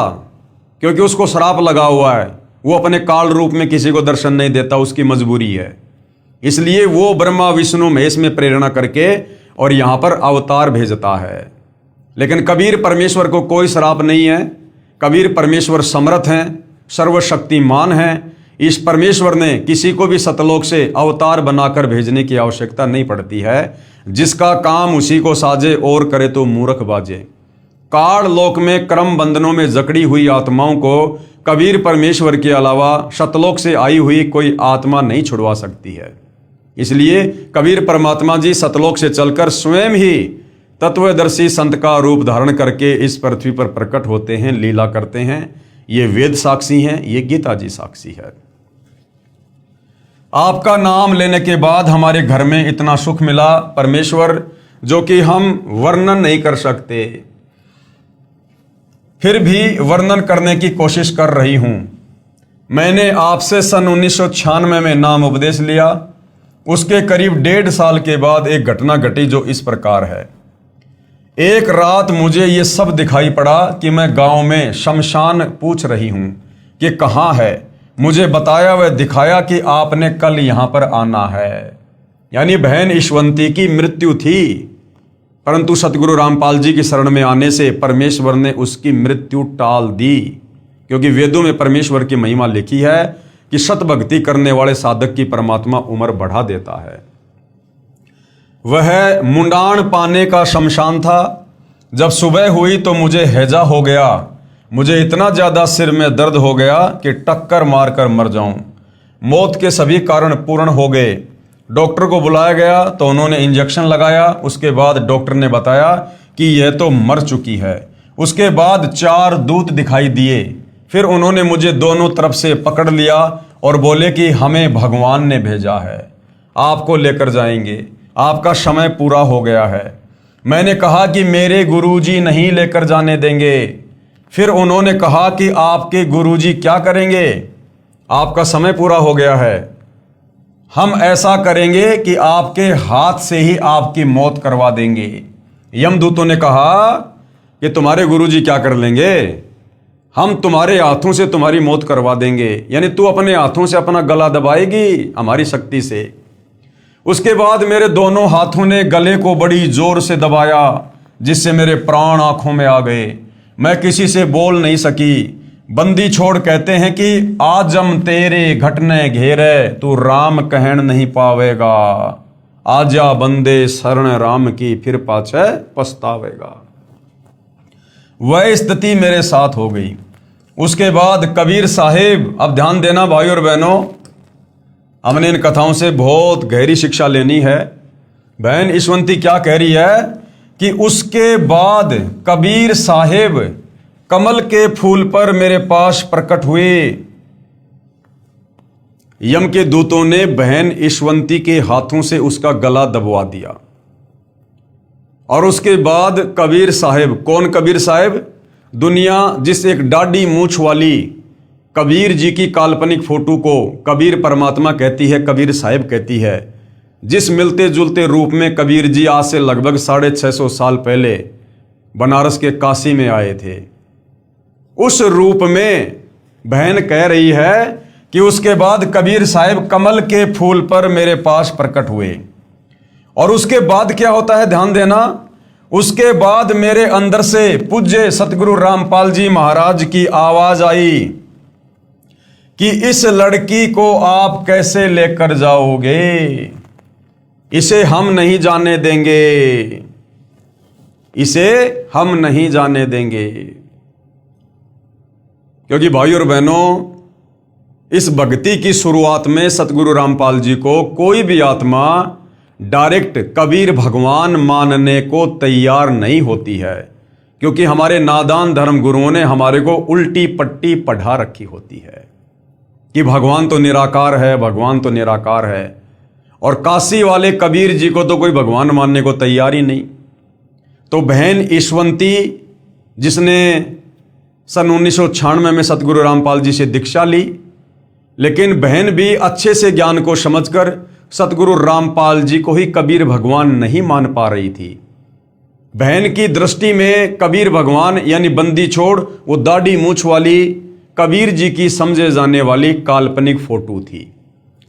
क्योंकि उसको श्राप लगा हुआ है। वो अपने काल रूप में किसी को दर्शन नहीं देता, उसकी मजबूरी है। इसलिए वो ब्रह्मा विष्णु महेश में प्रेरणा करके और यहां पर अवतार भेजता है। लेकिन कबीर परमेश्वर को कोई श्राप नहीं है। कबीर परमेश्वर समर्थ हैं, सर्वशक्तिमान हैं। इस परमेश्वर ने किसी को भी सतलोक से अवतार बनाकर भेजने की आवश्यकता नहीं पड़ती है। जिसका काम उसी को साजे और करे तो मूर्ख बाजे। काल लोक में कर्म बंधनों में जकड़ी हुई आत्माओं को कबीर परमेश्वर के अलावा सतलोक से आई हुई कोई आत्मा नहीं छुड़वा सकती है। इसलिए कबीर परमात्मा जी सतलोक से चलकर स्वयं ही तत्वदर्शी संत का रूप धारण करके इस पृथ्वी पर प्रकट होते हैं, लीला करते हैं। ये वेद साक्षी हैं, ये गीता जी साक्षी है। आपका नाम लेने के बाद हमारे घर में इतना सुख मिला परमेश्वर, जो कि हम वर्णन नहीं कर सकते। फिर भी वर्णन करने की कोशिश कर रही हूं। मैंने आपसे सन 1996 में नाम उपदेश लिया। उसके करीब 1.5 साल के बाद एक घटना घटी जो इस प्रकार है। एक रात मुझे ये सब दिखाई पड़ा कि मैं गांव में शमशान पूछ रही हूं कि कहाँ है। मुझे बताया व दिखाया कि आपने कल यहां पर आना है। यानी बहन ईश्वंती की मृत्यु थी, परंतु सतगुरु रामपाल जी की शरण में आने से परमेश्वर ने उसकी मृत्यु टाल दी। क्योंकि वेदों में परमेश्वर की महिमा लिखी है कि सत भक्ति करने वाले साधक की परमात्मा उम्र बढ़ा देता है। वह मुंडान पाने का शमशान था। जब सुबह हुई तो मुझे हैजा हो गया। मुझे इतना ज़्यादा सिर में दर्द हो गया कि टक्कर मारकर मर जाऊं। मौत के सभी कारण पूर्ण हो गए। डॉक्टर को बुलाया गया तो उन्होंने इंजेक्शन लगाया। उसके बाद डॉक्टर ने बताया कि यह तो मर चुकी है। उसके बाद 4 दूत दिखाई दिए। फिर उन्होंने मुझे दोनों तरफ से पकड़ लिया और बोले कि हमें भगवान ने भेजा है, आपको लेकर जाएंगे, आपका समय पूरा हो गया है। मैंने कहा कि मेरे गुरुजी नहीं लेकर जाने देंगे। फिर उन्होंने कहा कि आपके गुरुजी क्या करेंगे, आपका समय पूरा हो गया है। हम ऐसा करेंगे कि आपके हाथ से ही आपकी मौत करवा देंगे। यमदूतों ने कहा कि तुम्हारे गुरुजी क्या कर लेंगे, हम तुम्हारे हाथों से तुम्हारी मौत करवा देंगे। यानी तू अपने हाथों से अपना गला दबाएगी हमारी शक्ति से। उसके बाद मेरे दोनों हाथों ने गले को बड़ी जोर से दबाया, जिससे मेरे प्राण आंखों में आ गए। मैं किसी से बोल नहीं सकी। बंदी छोड़ कहते हैं कि आजम तेरे घटने घेरे, तू राम कहन नहीं पावेगा। आजा बंदे शरण राम की, फिर पाछे पछतावेगा। वह स्थिति मेरे साथ हो गई। उसके बाद कबीर साहिब, अब ध्यान देना भाई और बहनों, हमने इन कथाओं से बहुत गहरी शिक्षा लेनी है। बहन ईशवंती क्या कह रही है कि उसके बाद कबीर साहिब कमल के फूल पर मेरे पास प्रकट हुए। यम के दूतों ने बहन ईशवंती के हाथों से उसका गला दबवा दिया। और उसके बाद कबीर साहिब, कौन कबीर साहिब? दुनिया जिस एक डाढ़ी मूछ वाली कबीर जी की काल्पनिक फोटो को कबीर परमात्मा कहती है, कबीर साहिब कहती है, जिस मिलते जुलते रूप में कबीर जी आज से लगभग 650 साल पहले बनारस के काशी में आए थे, उस रूप में बहन कह रही है कि उसके बाद कबीर साहिब कमल के फूल पर मेरे पास प्रकट हुए। और उसके बाद क्या होता है, ध्यान देना, उसके बाद मेरे अंदर से पूज्य सतगुरु रामपाल जी महाराज की आवाज आई कि इस लड़की को आप कैसे लेकर जाओगे, इसे हम नहीं जाने देंगे, इसे हम नहीं जाने देंगे। क्योंकि भाई और बहनों, इस भक्ति की शुरुआत में सतगुरु रामपाल जी को कोई भी आत्मा डायरेक्ट कबीर भगवान मानने को तैयार नहीं होती है, क्योंकि हमारे नादान धर्म गुरुओं ने हमारे को उल्टी पट्टी पढ़ा रखी होती है कि भगवान तो निराकार है, भगवान तो निराकार है। और काशी वाले कबीर जी को तो कोई भगवान मानने को तैयार ही नहीं। तो बहन ईशवंती, जिसने सन 1996 में सतगुरु रामपाल जी से दीक्षा ली, लेकिन बहन भी अच्छे से ज्ञान को समझकर सतगुरु रामपाल जी को ही कबीर भगवान नहीं मान पा रही थी। बहन की दृष्टि में कबीर भगवान यानी बंदी छोड़ वो दाढ़ी मूछ वाली कबीर जी की समझे जाने वाली काल्पनिक फोटो थी।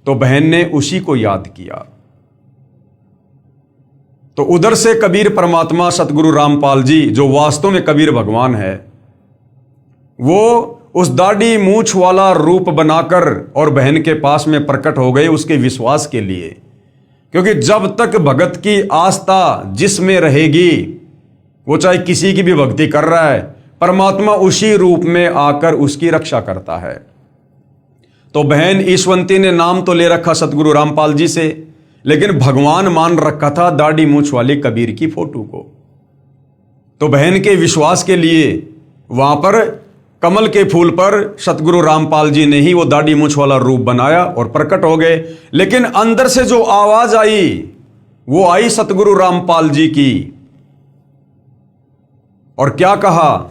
तो बहन ने उसी को याद किया। तो उधर से कबीर परमात्मा सतगुरु रामपाल जी, जो वास्तव में कबीर भगवान है, वो उस दाढ़ी मूछ वाला रूप बनाकर और बहन के पास में प्रकट हो गए उसके विश्वास के लिए। क्योंकि जब तक भगत की आस्था जिसमें रहेगी, वो चाहे किसी की भी भक्ति कर रहा है, परमात्मा उसी रूप में आकर उसकी रक्षा करता है। तो बहन ईशवंती ने नाम तो ले रखा सतगुरु रामपाल जी से, लेकिन भगवान मान रखा था दाढ़ी मूछ वाली कबीर की फोटो को। तो बहन के विश्वास के लिए वहां पर कमल के फूल पर सतगुरु रामपाल जी ने ही वो दाढ़ी मूछ वाला रूप बनाया और प्रकट हो गए। लेकिन अंदर से जो आवाज आई, वो आई सतगुरु रामपाल जी की। और क्या कहा?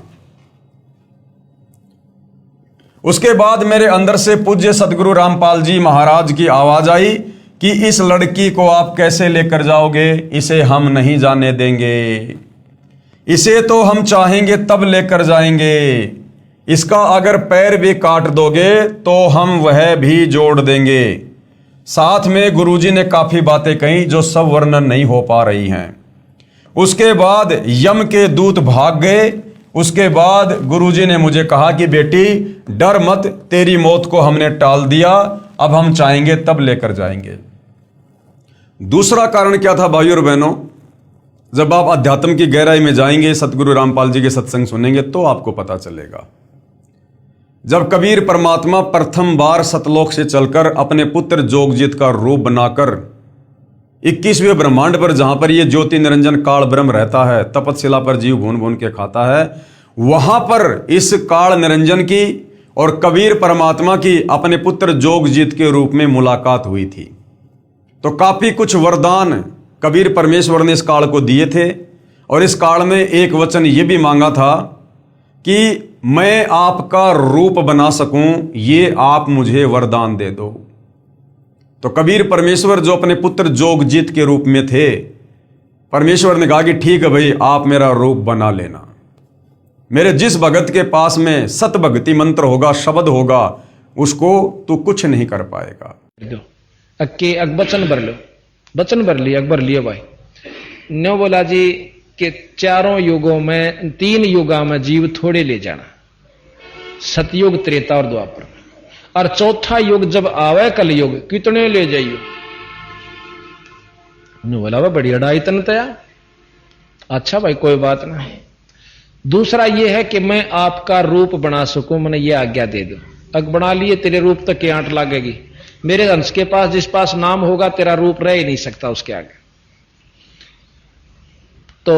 उसके बाद मेरे अंदर से पूज्य सतगुरु रामपाल जी महाराज की आवाज आई कि इस लड़की को आप कैसे लेकर जाओगे, इसे हम नहीं जाने देंगे, इसे तो हम चाहेंगे तब लेकर जाएंगे, इसका अगर पैर भी काट दोगे तो हम वह भी जोड़ देंगे। साथ में गुरुजी ने काफी बातें कही जो सब वर्णन नहीं हो पा रही हैं। उसके बाद यम के दूत भाग गए। उसके बाद गुरुजी ने मुझे कहा कि बेटी डर मत, तेरी मौत को हमने टाल दिया, अब हम चाहेंगे तब लेकर जाएंगे। दूसरा कारण क्या था भाइयों और बहनों? जब आप अध्यात्म की गहराई में जाएंगे, सतगुरु रामपाल जी के सत्संग सुनेंगे, तो आपको पता चलेगा। जब कबीर परमात्मा प्रथम बार सतलोक से चलकर अपने पुत्र जोगजीत का रूप बनाकर 21वें ब्रह्मांड पर, जहां पर ये ज्योति निरंजन काल ब्रह्म रहता है, तपतशिला पर जीव भून भून के खाता है, वहां पर इस काल निरंजन की और कबीर परमात्मा की अपने पुत्र जोगजीत के रूप में मुलाकात हुई थी। तो काफी कुछ वरदान कबीर परमेश्वर ने इस काल को दिए थे। और इस काल में एक वचन ये भी मांगा था कि मैं आपका रूप बना सकूं, ये आप मुझे वरदान दे दो। तो कबीर परमेश्वर जो अपने पुत्र जोगजीत के रूप में थे, परमेश्वर ने कहा कि ठीक है भाई, आप मेरा रूप बना लेना। मेरे जिस भगत के पास में सत भक्ति मंत्र होगा, शब्द होगा, उसको तू कुछ नहीं कर पाएगा। अक्के वचन भर लो, वचन भर लिया, अकबर लिए भाई न्यो बोला जी कि चारों युगों में, 3 युगा में जीव थोड़े ले जाना, सतयुग, त्रेता और द्वापर, और चौथा युग जब आवे कलयुग, कितने ले जाइयो। ने बोला वह बड़ी अड़ाई तन तया। अच्छा भाई कोई बात नहीं। दूसरा यह है कि मैं आपका रूप बना सकूं, मैंने ये आज्ञा दे दो। अग बना लिए, तेरे रूप तक की आंट लागेगी। मेरे अंश के पास जिस पास नाम होगा तेरा रूप रह ही नहीं सकता उसके आगे। तो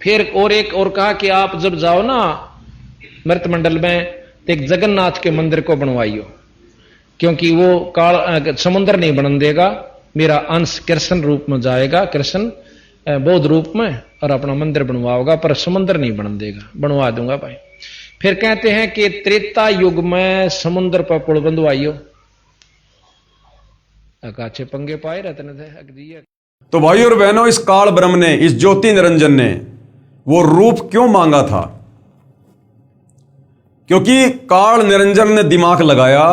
फिर और एक और कहा कि आप जब जाओ ना मृत मंडल में तो एक जगन्नाथ के मंदिर को बनवाइयो, क्योंकि वो काल समुद्र नहीं बनन देगा। मेरा अंश कृष्ण रूप में जाएगा, कृष्ण बौद्ध रूप में, और अपना मंदिर बनवाओगा, पर समुद्र नहीं बनन देगा। बनवा दूंगा भाई। फिर कहते हैं कि त्रेता युग में समुद्र पर पुल बंधवाइयो। अकाछे पंगे पाए रहते थे। तो भाई और बहनों, इस काल ब्रह्म ने, इस ज्योति निरंजन ने वो रूप क्यों मांगा था? क्योंकि काल निरंजन ने दिमाग लगाया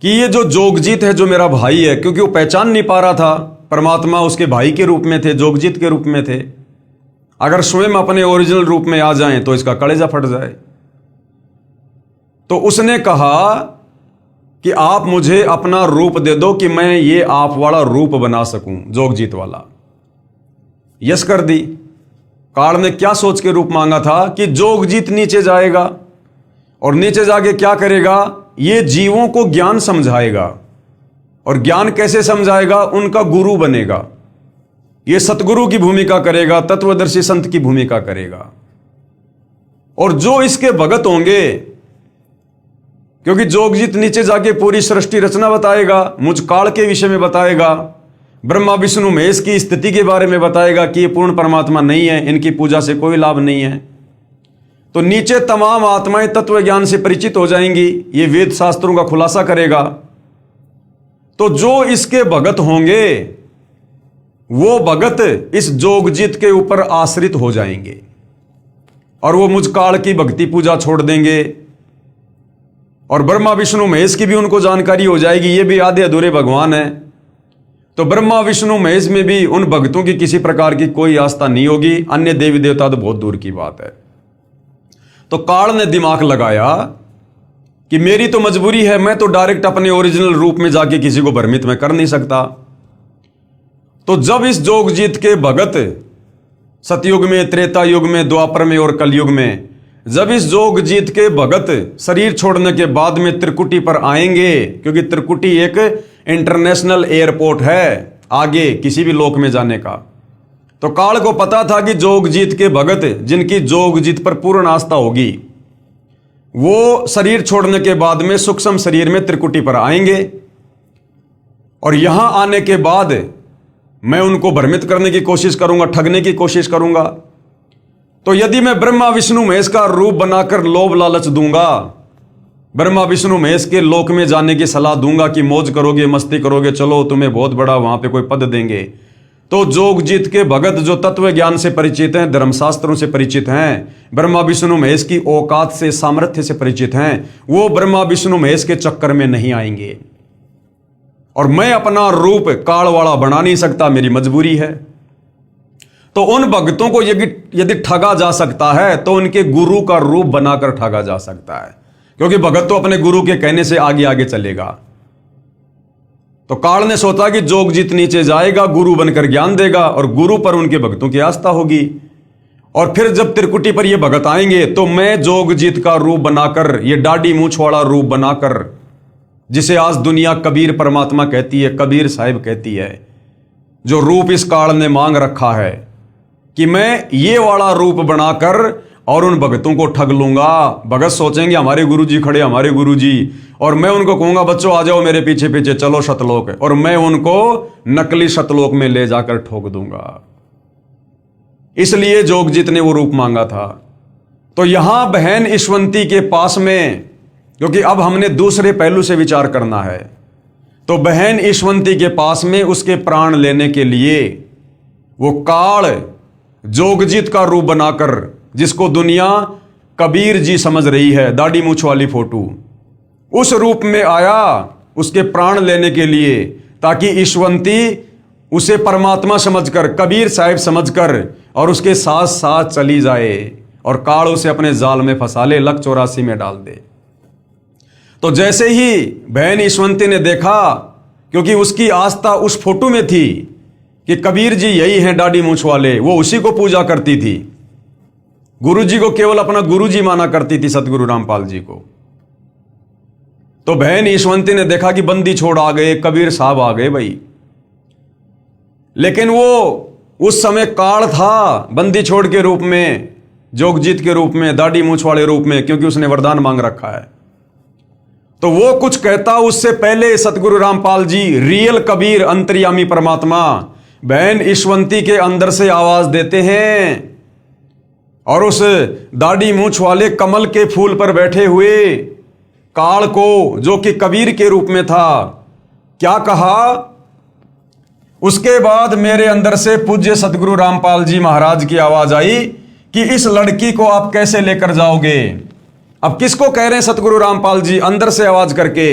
कि ये जो जोगजीत है, जो मेरा भाई है, क्योंकि वो पहचान नहीं पा रहा था परमात्मा उसके भाई के रूप में थे, जोगजीत के रूप में थे। अगर स्वयं अपने ओरिजिनल रूप में आ जाएं तो इसका कलेजा फट जाए। तो उसने कहा कि आप मुझे अपना रूप दे दो कि मैं ये आप वाला रूप बना सकूं, जोगजीत वाला। यस कर दी। काल ने क्या सोच के रूप मांगा था कि जोगजीत नीचे जाएगा और नीचे जाके क्या करेगा, ये जीवों को ज्ञान समझाएगा। और ज्ञान कैसे समझाएगा? उनका गुरु बनेगा। ये सतगुरु की भूमिका करेगा, तत्वदर्शी संत की भूमिका करेगा। और जो इसके भगत होंगे, क्योंकि जोगजीत नीचे जाके पूरी सृष्टि रचना बताएगा, मुझ काल के विषय में बताएगा, ब्रह्मा विष्णु महेश की स्थिति के बारे में बताएगा कि ये पूर्ण परमात्मा नहीं है, इनकी पूजा से कोई लाभ नहीं है। तो नीचे तमाम आत्माएं तत्व ज्ञान से परिचित हो जाएंगी। ये वेद शास्त्रों का खुलासा करेगा। तो जो इसके भगत होंगे वो भगत इस जोगजीत के ऊपर आश्रित हो जाएंगे और वो मुझ काल की भक्ति पूजा छोड़ देंगे। और ब्रह्मा विष्णु महेश की भी उनको जानकारी हो जाएगी, ये भी आधे अधूरे भगवान है। तो ब्रह्मा विष्णु महेश में भी उन भक्तों की किसी प्रकार की कोई आस्था नहीं होगी। अन्य देवी देवता तो बहुत दूर की बात है। तो काल ने दिमाग लगाया कि मेरी तो मजबूरी है, मैं तो डायरेक्ट अपने ओरिजिनल रूप में जाके किसी को भ्रमित में कर नहीं सकता। तो जब इस जोगजीत के भगत सतयुग में, त्रेता युग में, द्वापर में और कलयुग में, जब इस जोगजीत के भगत शरीर छोड़ने के बाद में त्रिकुटी पर आएंगे, क्योंकि त्रिकुटी एक इंटरनेशनल एयरपोर्ट है आगे किसी भी लोक में जाने का, तो काल को पता था कि जोगजीत के भगत जिनकी जोगजीत पर पूर्ण आस्था होगी वो शरीर छोड़ने के बाद में सूक्ष्म शरीर में त्रिकुटी पर आएंगे। और यहां आने के बाद मैं उनको भ्रमित करने की कोशिश करूंगा, ठगने की कोशिश करूंगा। तो यदि मैं ब्रह्मा विष्णु महेश का रूप बनाकर लोभ लालच दूंगा, ब्रह्मा विष्णु महेश के लोक में जाने की सलाह दूंगा कि मौज करोगे, मस्ती करोगे, चलो तुम्हें बहुत बड़ा वहां पे कोई पद देंगे, तो जोगजीत के भगत जो तत्व ज्ञान से परिचित हैं, धर्मशास्त्रों से परिचित हैं, ब्रह्मा विष्णु महेश की औकात से, सामर्थ्य से परिचित हैं, वो ब्रह्मा विष्णु महेश के चक्कर में नहीं आएंगे। और मैं अपना रूप काल वाला बना नहीं सकता, मेरी मजबूरी है। तो उन भक्तों को यदि ठगा जा सकता है तो उनके गुरु का रूप बनाकर ठगा जा सकता है, क्योंकि भगत तो अपने गुरु के कहने से आगे आगे चलेगा। तो काल ने सोचा कि जोगजीत नीचे जाएगा, गुरु बनकर ज्ञान देगा और गुरु पर उनके भक्तों की आस्था होगी। और फिर जब त्रिकुटी पर ये भगत आएंगे तो मैं जोगजीत का रूप बनाकर, ये दाढ़ी मूंछ वाला रूप बनाकर, जिसे आज दुनिया कबीर परमात्मा कहती है, कबीर साहिब कहती है, जो रूप इस काल ने मांग रखा है कि मैं ये वाला रूप बनाकर और उन भगतों को ठग लूंगा। भगत सोचेंगे हमारे गुरुजी खड़े, हमारे गुरुजी, और मैं उनको कहूंगा बच्चों आ जाओ मेरे पीछे पीछे, चलो शतलोक, और मैं उनको नकली शतलोक में ले जाकर ठोक दूंगा। इसलिए जोगजीत ने वो रूप मांगा था। तो यहां बहन ईश्वंती के पास में, क्योंकि अब हमने दूसरे पहलू से विचार करना है, तो बहन ईश्वंती के पास में उसके प्राण लेने के लिए वो काल जोगजीत का रूप बनाकर, जिसको दुनिया कबीर जी समझ रही है, दाढ़ी मूछ वाली फोटो, उस रूप में आया उसके प्राण लेने के लिए, ताकि ईश्वंती उसे परमात्मा समझकर, कबीर साहिब समझकर और उसके साथ साथ चली जाए और काल उसे अपने जाल में फंसा ले, लक 84 में डाल दे। तो जैसे ही बहन ईश्वंती ने देखा क्योंकि उसकी आस्था उस फोटो में थी कि कबीर जी यही हैं दाढ़ी मूंछ वाले, वो उसी को पूजा करती थी। गुरु जी को केवल अपना गुरु जी माना करती थी, सतगुरु रामपाल जी को। तो बहन ईशवंती ने देखा कि बंदी छोड़ आ गए, कबीर साहब आ गए भाई। लेकिन वो उस समय काल था, बंदी छोड़ के रूप में, जोगजीत के रूप में, दाढ़ी मूंछ वाले रूप में, क्योंकि उसने वरदान मांग रखा है। तो वो कुछ कहता उससे पहले सतगुरु रामपाल जी, रियल कबीर अंतर्यामी परमात्मा, बहन ईशवंती के अंदर से आवाज देते हैं और उस दाढ़ी मूंछ वाले कमल के फूल पर बैठे हुए काल को, जो कि कबीर के रूप में था, क्या कहा? उसके बाद मेरे अंदर से पूज्य सतगुरु रामपाल जी महाराज की आवाज आई कि इस लड़की को आप कैसे लेकर जाओगे? अब किसको कह रहे हैं सतगुरु रामपाल जी अंदर से आवाज करके?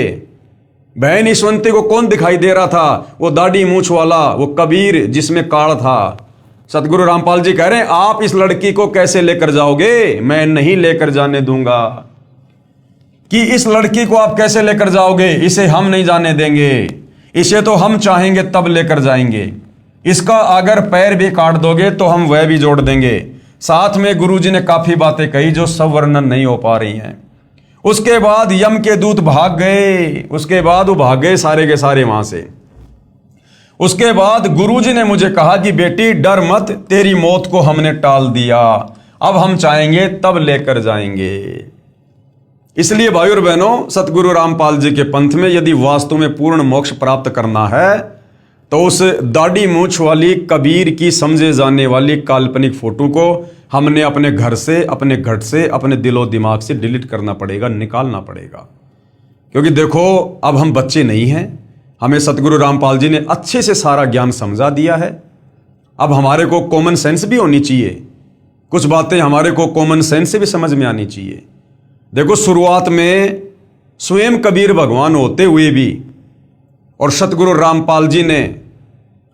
बहन ईशवंती को कौन दिखाई दे रहा था? वो दाढ़ी मूंछ वाला, वो कबीर जिसमें काल था। सतगुरु रामपाल जी कह रहे हैं आप इस लड़की को कैसे लेकर जाओगे? मैं नहीं लेकर जाने दूंगा। कि इस लड़की को आप कैसे लेकर जाओगे? इसे हम नहीं जाने देंगे, इसे तो हम चाहेंगे तब लेकर जाएंगे। इसका अगर पैर भी काट दोगे तो हम वह भी जोड़ देंगे। साथ में गुरुजी ने काफी बातें कही जो सब वर्णन नहीं हो पा रही हैं। उसके बाद यम के दूत भाग गए, उसके बाद वो भाग गए सारे के सारे वहां से। उसके बाद गुरुजी ने मुझे कहा कि बेटी डर मत, तेरी मौत को हमने टाल दिया, अब हम चाहेंगे तब लेकर जाएंगे। इसलिए भाई और बहनों, सतगुरु रामपाल जी के पंथ में यदि वास्तव में पूर्ण मोक्ष प्राप्त करना है तो उस दाढ़ी मूंछ वाली कबीर की समझे जाने वाली काल्पनिक फोटो को हमने अपने घर से, अपने घट से, अपने दिलो दिमाग से डिलीट करना पड़ेगा, निकालना पड़ेगा। क्योंकि देखो अब हम बच्चे नहीं हैं, हमें सतगुरु रामपाल जी ने अच्छे से सारा ज्ञान समझा दिया है। अब हमारे को कॉमन सेंस भी होनी चाहिए, कुछ बातें हमारे को कॉमन सेंस से भी समझ में आनी चाहिए। देखो शुरुआत में स्वयं कबीर भगवान होते हुए भी और सतगुरु रामपाल जी ने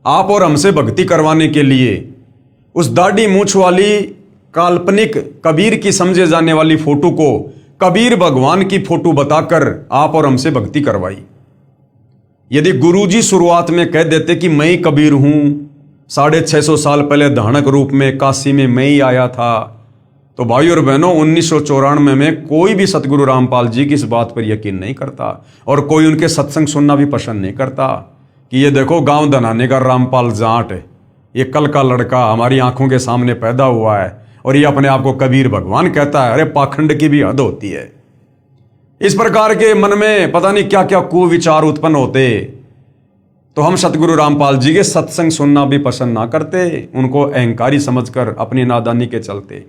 आप और हमसे भक्ति करवाने के लिए उस दाढ़ी मूंछ वाली काल्पनिक कबीर की समझे जाने वाली फोटो को कबीर भगवान की फोटो बताकर आप और हमसे भक्ति करवाई। यदि गुरुजी शुरुआत में कह देते कि मैं ही कबीर हूं, 650 साल पहले धानक रूप में काशी में मैं ही आया था, तो भाई और बहनों 1994 में कोई भी सतगुरु रामपाल जी की इस बात पर यकीन नहीं करता और कोई उनके सत्संग सुनना भी पसंद नहीं करता कि ये देखो गांव दनाने का रामपाल जाट, ये कल का लड़का हमारी आंखों के सामने पैदा हुआ है और ये अपने आप को कबीर भगवान कहता है। अरे पाखंड की भी हद होती है। इस प्रकार के मन में पता नहीं क्या क्या कुविचार उत्पन्न होते, तो हम सतगुरु रामपाल जी के सत्संग सुनना भी पसंद ना करते, उनको अहंकारी समझकर अपनी नादानी के चलते।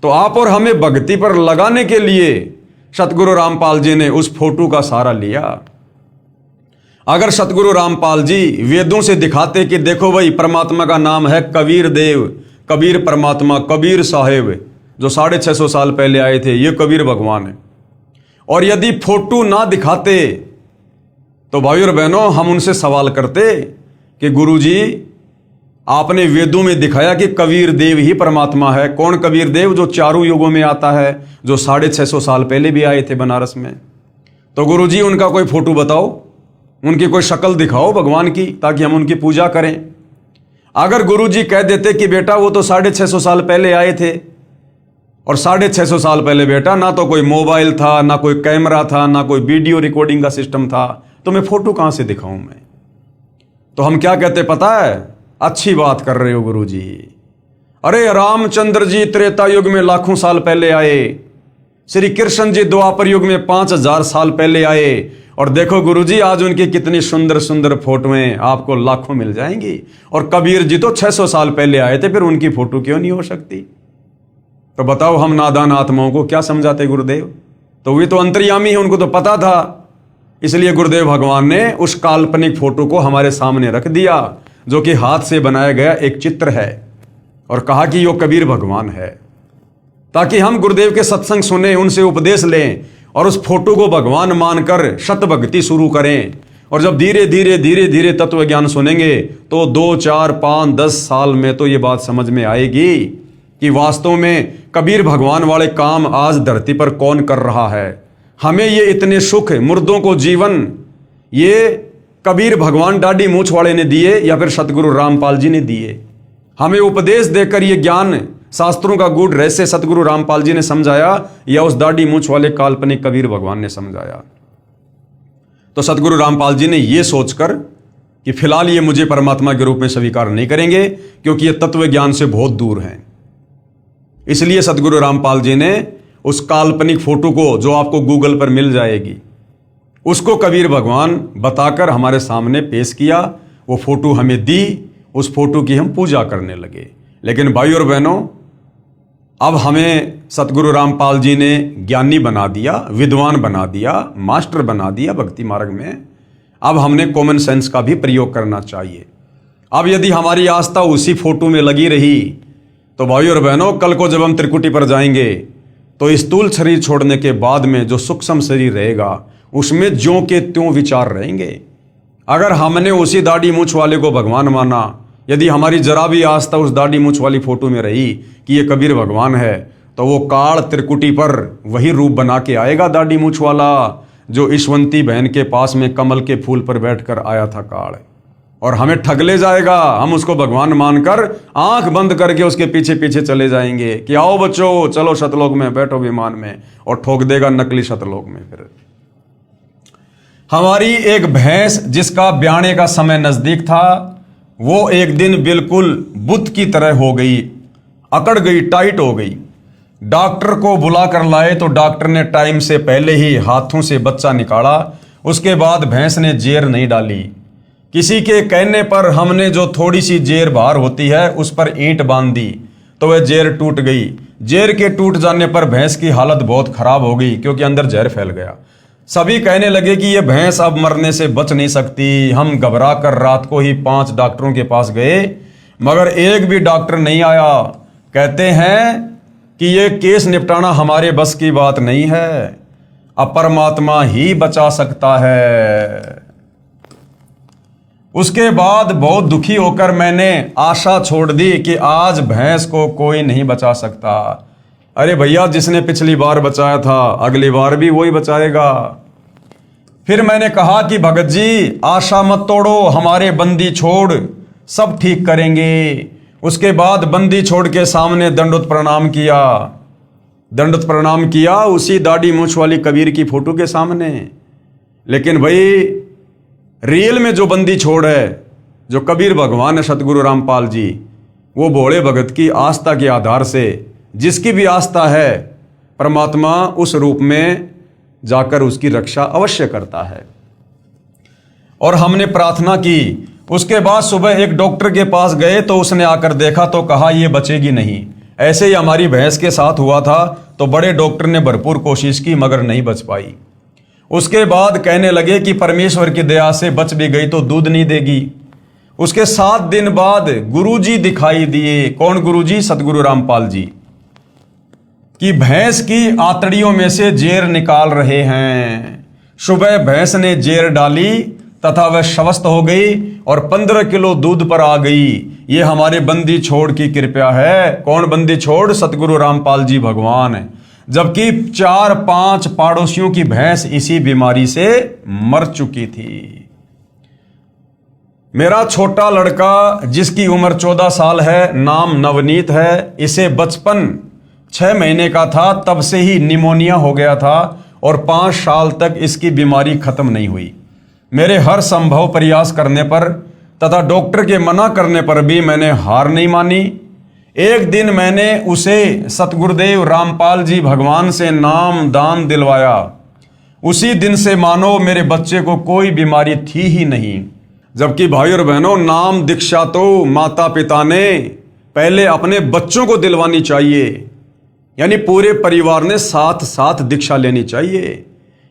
तो आप और हमें भक्ति पर लगाने के लिए सतगुरु रामपाल जी ने उस फोटो का सहारा लिया। अगर सतगुरु रामपाल जी वेदों से दिखाते कि देखो भाई परमात्मा का नाम है कबीर देव, कबीर परमात्मा, कबीर साहेब जो 650 साल पहले आए थे, ये कबीर भगवान है, और यदि फोटो ना दिखाते तो भाई और बहनों हम उनसे सवाल करते कि गुरुजी आपने वेदों में दिखाया कि कबीर देव ही परमात्मा है। कौन कबीर देव? जो चारों युगों में आता है, जो 650 साल पहले भी आए थे बनारस में। तो गुरुजी उनका कोई फोटो बताओ, उनकी कोई शक्ल दिखाओ भगवान की, ताकि हम उनकी पूजा करें। अगर गुरुजी कह देते कि बेटा वो तो 650 साल पहले आए थे, और 650 साल पहले बेटा ना तो कोई मोबाइल था, ना कोई कैमरा था, ना कोई वीडियो रिकॉर्डिंग का सिस्टम था, तो मैं फोटो कहां से दिखाऊं मैं? तो हम क्या कहते पता है? अच्छी बात कर रहे हो गुरुजी, अरे रामचंद्र जी त्रेता युग में लाखों साल पहले आए, श्री कृष्ण जी द्वापर युग में 5000 साल पहले आए, और देखो गुरुजी आज उनकी कितनी सुंदर सुंदर फोटोएं आपको लाखों मिल जाएंगी। और कबीर जी तो 600 साल पहले आए थे, फिर उनकी फोटो क्यों नहीं हो सकती? तो बताओ हम नादान आत्माओं को क्या समझाते गुरुदेव? तो वे तो अंतर्यामी है, उनको तो पता था। इसलिए गुरुदेव भगवान ने उस काल्पनिक फोटो को हमारे सामने रख दिया, जो कि हाथ से बनाया गया एक चित्र है, और कहा कि यो कबीर भगवान है, ताकि हम गुरुदेव के सत्संग सुने, उनसे उपदेश लें और उस फोटो को भगवान मानकर शत भक्ति शुरू करें। और जब धीरे धीरे धीरे धीरे तत्व ज्ञान सुनेंगे तो 2, 4, 5, 10 साल में तो ये बात समझ में आएगी कि वास्तव में कबीर भगवान वाले काम आज धरती पर कौन कर रहा है। हमें ये इतने सुख, मुर्दों को जीवन, ये कबीर भगवान दाढ़ी मूछ वाले ने दिए या फिर सतगुरु रामपाल जी ने दिए? हमें उपदेश देकर ये ज्ञान शास्त्रों का गूढ़ रहस्य सतगुरु रामपाल जी ने समझाया या उस दाढ़ी मूछ वाले काल्पनिक कबीर भगवान ने समझाया? तो सतगुरु रामपाल जी ने यह सोचकर कि फिलहाल ये मुझे परमात्मा के रूप में स्वीकार नहीं करेंगे क्योंकि ये तत्व ज्ञान से बहुत दूर हैं, इसलिए सतगुरु रामपाल जी ने उस काल्पनिक फोटो को, जो आपको गूगल पर मिल जाएगी, उसको कबीर भगवान बताकर हमारे सामने पेश किया। वो फोटो हमें दी, उस फोटो की हम पूजा करने लगे। लेकिन भाई और बहनों, अब हमें सतगुरु रामपाल जी ने ज्ञानी बना दिया, विद्वान बना दिया, मास्टर बना दिया भक्ति मार्ग में। अब हमने कॉमन सेंस का भी प्रयोग करना चाहिए। अब यदि हमारी आस्था उसी फोटो में लगी रही तो भाई और बहनों, कल को जब हम त्रिकुटी पर जाएंगे तो स्थूल शरीर छोड़ने के बाद में जो सूक्ष्म शरीर रहेगा उसमें ज्यों के त्यों विचार रहेंगे। अगर हमने उसी दाढ़ी मूछ वाले को भगवान माना, यदि हमारी जरा भी आस्था उस दाढ़ी मूछ वाली फोटो में रही कि ये कबीर भगवान है, तो वो काल त्रिकुटी पर वही रूप बना के आएगा दाढ़ी मूछ वाला, जो ईशवंती बहन के पास में कमल के फूल पर बैठकर आया था काल, और हमें ठग ले जाएगा। हम उसको भगवान मानकर आंख बंद करके उसके पीछे पीछे चले जाएंगे कि आओ बच्चों चलो शतलोक में, बैठो विमान में, और ठोक देगा नकली शतलोक में। फिर हमारी एक भैंस जिसका ब्याने का समय नजदीक था, वो एक दिन बिल्कुल बुत की तरह हो गई, अकड़ गई, टाइट हो गई। डॉक्टर को बुला कर लाए तो डॉक्टर ने टाइम से पहले ही हाथों से बच्चा निकाला। उसके बाद भैंस ने जेर नहीं डाली। किसी के कहने पर हमने जो थोड़ी सी जेर बाहर होती है उस पर ईंट बांध दी तो वह जेर टूट गई। जेर के टूट जाने पर भैंस की हालत बहुत खराब हो गई क्योंकि अंदर जहर फैल गया। सभी कहने लगे कि यह भैंस अब मरने से बच नहीं सकती। हम घबरा कर रात को ही 5 डॉक्टरों के पास गए, मगर एक भी डॉक्टर नहीं आया। कहते हैं कि यह केस निपटाना हमारे बस की बात नहीं है, अब परमात्मा ही बचा सकता है। उसके बाद बहुत दुखी होकर मैंने आशा छोड़ दी कि आज भैंस को कोई नहीं बचा सकता। अरे भैया, जिसने पिछली बार बचाया था अगली बार भी वही बचाएगा। फिर मैंने कहा कि भगत जी आशा मत तोड़ो, हमारे बंदी छोड़, सब ठीक करेंगे। उसके बाद बंदी छोड़ के सामने दंडोत प्रणाम किया। दंडोत प्रणाम किया उसी दाढ़ी मूछ वाली कबीर की फोटो के सामने। लेकिन भाई रियल में जो बंदी छोड़ है, जो कबीर भगवान है सतगुरु रामपाल जी, वो भोले भगत की आस्था के आधार से, जिसकी भी आस्था है, परमात्मा उस रूप में जाकर उसकी रक्षा अवश्य करता है। और हमने प्रार्थना की। उसके बाद सुबह एक डॉक्टर के पास गए तो उसने आकर देखा तो कहा ये बचेगी नहीं। ऐसे ही हमारी भैंस के साथ हुआ था, तो बड़े डॉक्टर ने भरपूर कोशिश की मगर नहीं बच पाई। उसके बाद कहने लगे कि परमेश्वर की दया से बच भी गई तो दूध नहीं देगी। उसके 7 दिन बाद गुरुजी दिखाई दिए। कौन गुरुजी? सतगुरु रामपाल जी, कि भैंस की आंतड़ियों में से जेर निकाल रहे हैं। सुबह भैंस ने जेर डाली तथा वह स्वस्थ हो गई और 15 किलो दूध पर आ गई। ये हमारे बंदी छोड़ की कृपा है। कौन बंदी छोड़? सतगुरु रामपाल जी भगवान है। जबकि 4-5 पड़ोसियों की भैंस इसी बीमारी से मर चुकी थी। मेरा छोटा लड़का जिसकी उम्र 14 साल है, नाम नवनीत है, इसे बचपन 6 महीने का था तब से ही निमोनिया हो गया था और 5 साल तक इसकी बीमारी खत्म नहीं हुई। मेरे हर संभव प्रयास करने पर तथा डॉक्टर के मना करने पर भी मैंने हार नहीं मानी। एक दिन मैंने उसे सतगुरुदेव रामपाल जी भगवान से नाम दान दिलवाया। उसी दिन से मानो मेरे बच्चे को कोई बीमारी थी ही नहीं। जबकि भाई और बहनों, नाम दीक्षा तो माता पिता ने पहले अपने बच्चों को दिलवानी चाहिए, यानी पूरे परिवार ने साथ साथ दीक्षा लेनी चाहिए।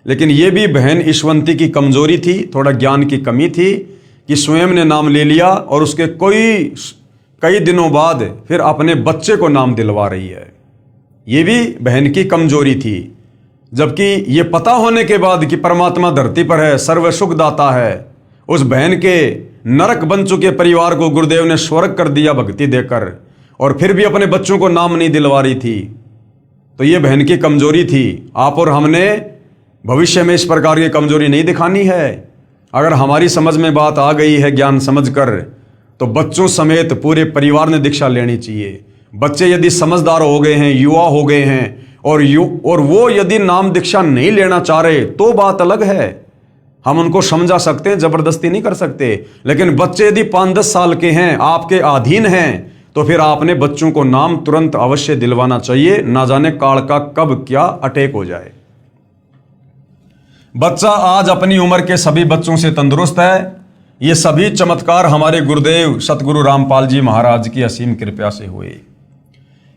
लेकिन यह भी बहन ईशवंती की कमजोरी थी, थोड़ा ज्ञान की कमी थी कि स्वयं ने नाम ले लिया और उसके कई दिनों बाद फिर अपने बच्चे को नाम दिलवा रही है। यह भी बहन की कमजोरी थी। जबकि ये पता होने के बाद कि परमात्मा धरती पर है, सर्व सुख दाता है, उस बहन के नरक बन चुके परिवार को गुरुदेव ने स्वर्ग कर दिया भक्ति देकर, और फिर भी अपने बच्चों को नाम नहीं दिलवा रही थी। तो ये बहन की कमजोरी थी। आप और हमने भविष्य में इस प्रकार की कमजोरी नहीं दिखानी है। अगर हमारी समझ में बात आ गई है ज्ञान समझकर, तो बच्चों समेत पूरे परिवार ने दीक्षा लेनी चाहिए। बच्चे यदि समझदार हो गए हैं, युवा हो गए हैं, और वो यदि नाम दीक्षा नहीं लेना चाह रहे तो बात अलग है, हम उनको समझा सकते हैं, जबरदस्ती नहीं कर सकते। लेकिन बच्चे यदि 5-10 साल के हैं, आपके अधीन हैं, तो फिर आपने बच्चों को नाम तुरंत अवश्य दिलवाना चाहिए। ना जाने काल का कब क्या अटैक हो जाए। बच्चा आज अपनी उम्र के सभी बच्चों से तंदुरुस्त है। ये सभी चमत्कार हमारे गुरुदेव सतगुरु रामपाल जी महाराज की असीम कृपा से हुए।